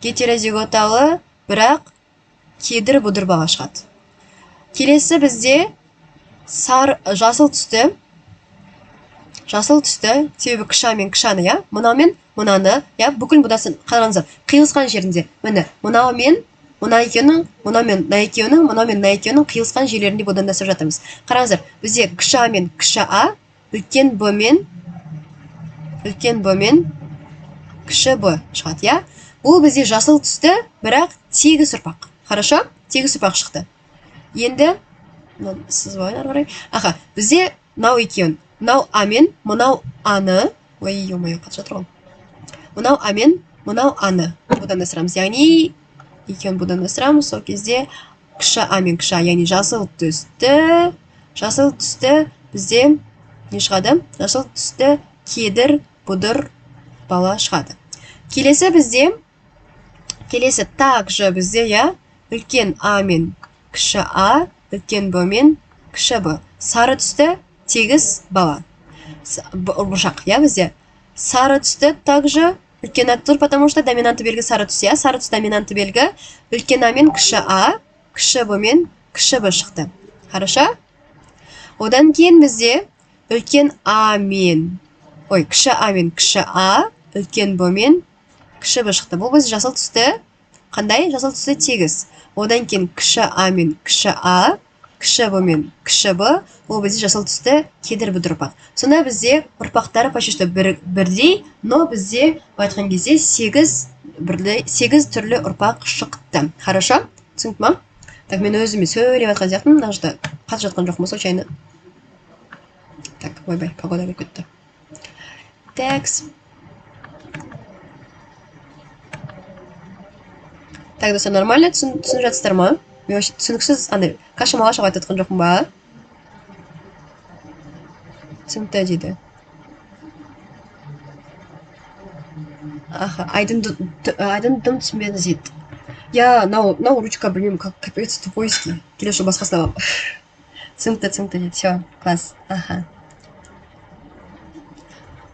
гетерозиготалы, бірақ кедір бұдыр бала шығады. Келесі бізде жасыл түсті, себебі кіші А мен кіші А-ны, я? Мынау мен мынаны, я? Бүкіл бұдасын қараңыздар, қиылысқан жерінде, міне, мынау мен мына екеуінің, мына мен мына екеуінің қиылысқан жерлерінде будандастырып жатырмыз. Қараңыздар, бізде кіші А мен кіші А, үлкен Б мен кіші Б шығады, я? Бұл бізде жасыл түсті, бірақ тегіс ұрпақ. Хорошо? Тегіс ұрпақ шықты. Енді сызбайын ары қарай. Аха, бізде мынау екеуін, мынау А мен мынау А-ны, ой, ё-моё, қатып жатыр ғой. Мынау А мен мынау А-ны будандастырамыз. Яғни екеуін будандастырамыз, сол кезде кіші А мен кіші А, яғни жасыл түсті бізде не шығады? Жасыл түсті кедір бұдыр бала шығады. Келесі также бізде, я, үлкен А мен кіші А, үлкен Б мен кіші Б. Сары түсті тегіс бала. Бұршақ, я, бізде. Сары түсті также үлкен А тұр, потому что доминанты белгі сары түс, я. Сары түс доминанты белгі. Үлкен А мен кіші А, кіші Б мен кіші Б шықты. Хорошо? Одан кейін бізде үлкен А мен, кіші А мен кіші А, үлкен Б мен кіші Б шықты. Бұл біз жасыл түсті. Қандай? Жасыл түсті тегіс. Одан кейін кіші А мен кіші А, кіші Б мен кіші Б, ол бізде жасыл түсті кедір бұдыр ұрпақ. Сонда бізде ұрпақтары почти бірдей, но бізде айтқан кезде 8 түрлі ұрпақ шықты. Хорошо? Түсінікті ма? Так, мен өзіме сөйлеп жатқан сияқтымын, мына жақта қатып жатқан жоқпын, случайно. Так, ойбай, погода болып кетті. Текс. Так, достар, нормально түсініп жатсыздар ма? Мен вообще түсініксіз, андай, каша-мала шығып айтып жатқан жоқпын ба? Түсінікті дейді. Аха, айдын дым түсінбедіңіз дейді. Я, мынау ручка, білмеймін, капец тупойский. Келесі жол басқасына алам. Түсінікті дейді. Все, класс. Аха.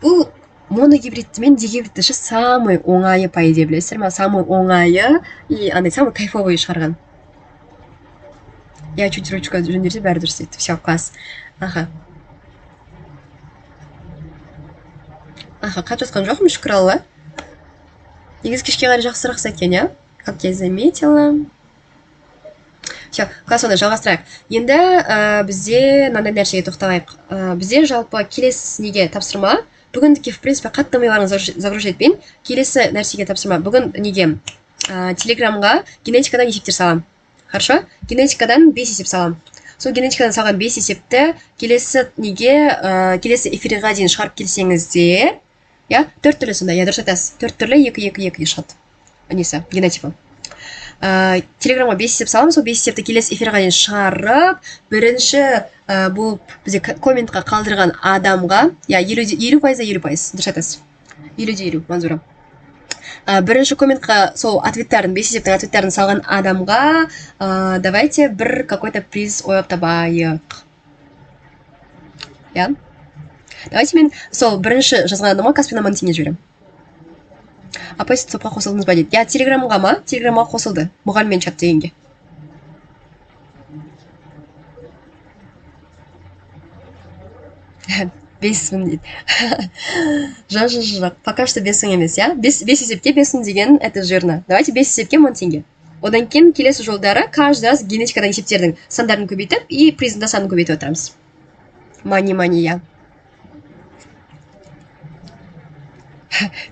Бұл моногибридті мен дигибридті самый оңайы, по идее, білесіздер ма? Самый оңайы и андай самый кайфовый шығарған. Я чуть ручка жөндерсе бәрі дұрыс дейді. Все, класс. Аха. Қатып жатқан жоқпын, шүкір Алла. Негізі кешке қарай жақсырақ екен, я? Как я заметила. Все, класс, оны жалғастырайық. Енді бізде мынандай нәрсеге тоқталайық. Бізде жалпы келесі неге тапсырма бүгіндікке в принципе қатты миыңызды загружать етпейін. Келесі нәрсеге тапсырма. Бүгін неге телеграмға генетикадан есептер салам. Хорошо? Генетикадан 5 есеп салам. Сол генетикадан салған 5 есепті келесі келесі эфирға дейін шығарып келсеңізде, я 4 түрлі сонда, я дұрыс айтасыз. 4 түрлі 2-2-2 шығады. Несі, генотипі. Телеграмға 5 есеп салам, сол 5 есепті келесі эфирға дейін шығарып, бірінші бұл бізде комментқа қалдырған адамға, я 50%, дұрыс айтасыз. 50-50, Манзура. Бірінші комментқа сол ответтарын, 5 есептің ответтарын салған адамға давайте бір какой-то приз ойлап табайық. Я? Давайте мен сол бірінші жазған адамға Каспина 1000 теңге жіберем. Апай, сіз топқа қосылдыңыз ба дейді. Я телеграмға ма? Телеграмға қосылды. Мұғаліммен чат дегенге. Бес мың дейді. Жоқ. Пока что 5 мың емес, я? 5 есепке 5 мың деген это жирно. Давайте 5 есепке 1000 теңге. Одан кейін келесі жолдары каждый раз генетикадан есептердің сандарын көбейтіп и призында санын көбейтіп отырамыз. Мани, я.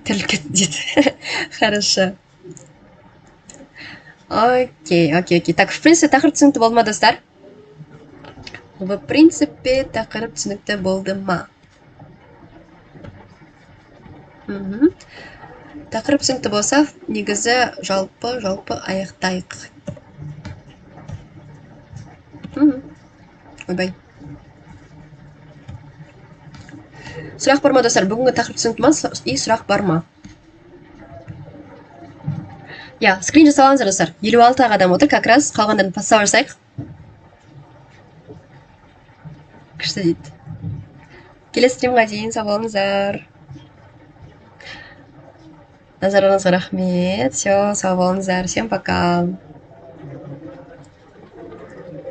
Тірлік кетті дейді. Хорошо. Окей. Так, в принципе, тақырып түсінікті болды ма, достар? В принципе, тақырып түсінікті болды ма? Тақырып түсінікті болса, негізі жалпы аяқтайық. Ойбай. Сұрақ бар ма, достар? Бүгінгі тақырып түсінікті ма? И сұрақ бар ма? Я, скрин жасалаңыздар, достар. 56 адам отыр, как раз қалғандарын пассау жасайық. Күшті дейді. Келесі стримға дейін сау болыңыздар. Назарыңызға рахмет. Все, сау болыңыздар. Всем пока.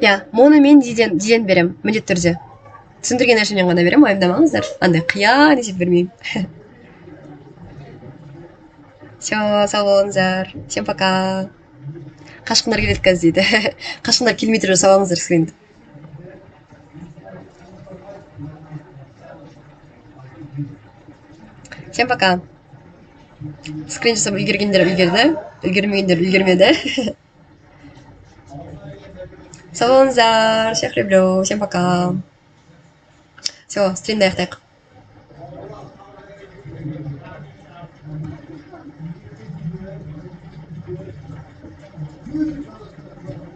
Я, моны мен диден берем, міндетті түрде. Түсіндірген нәрсемен ғана берем, уайымдамаңыздар. Андай қиян есеп бермеймін. Все, сау болыңыздар. Всем пока. Қашқындар келеді қазір дейді. Қашқындар келмей тұрып сау болыңыздар скринді. Всем пока. Скрин жасап үлгергендер үлгерді, үлгермегендер үлгермеді. Сау болыңыздар. Всех люблю. Всем пока. Все, стримді аяқтайық.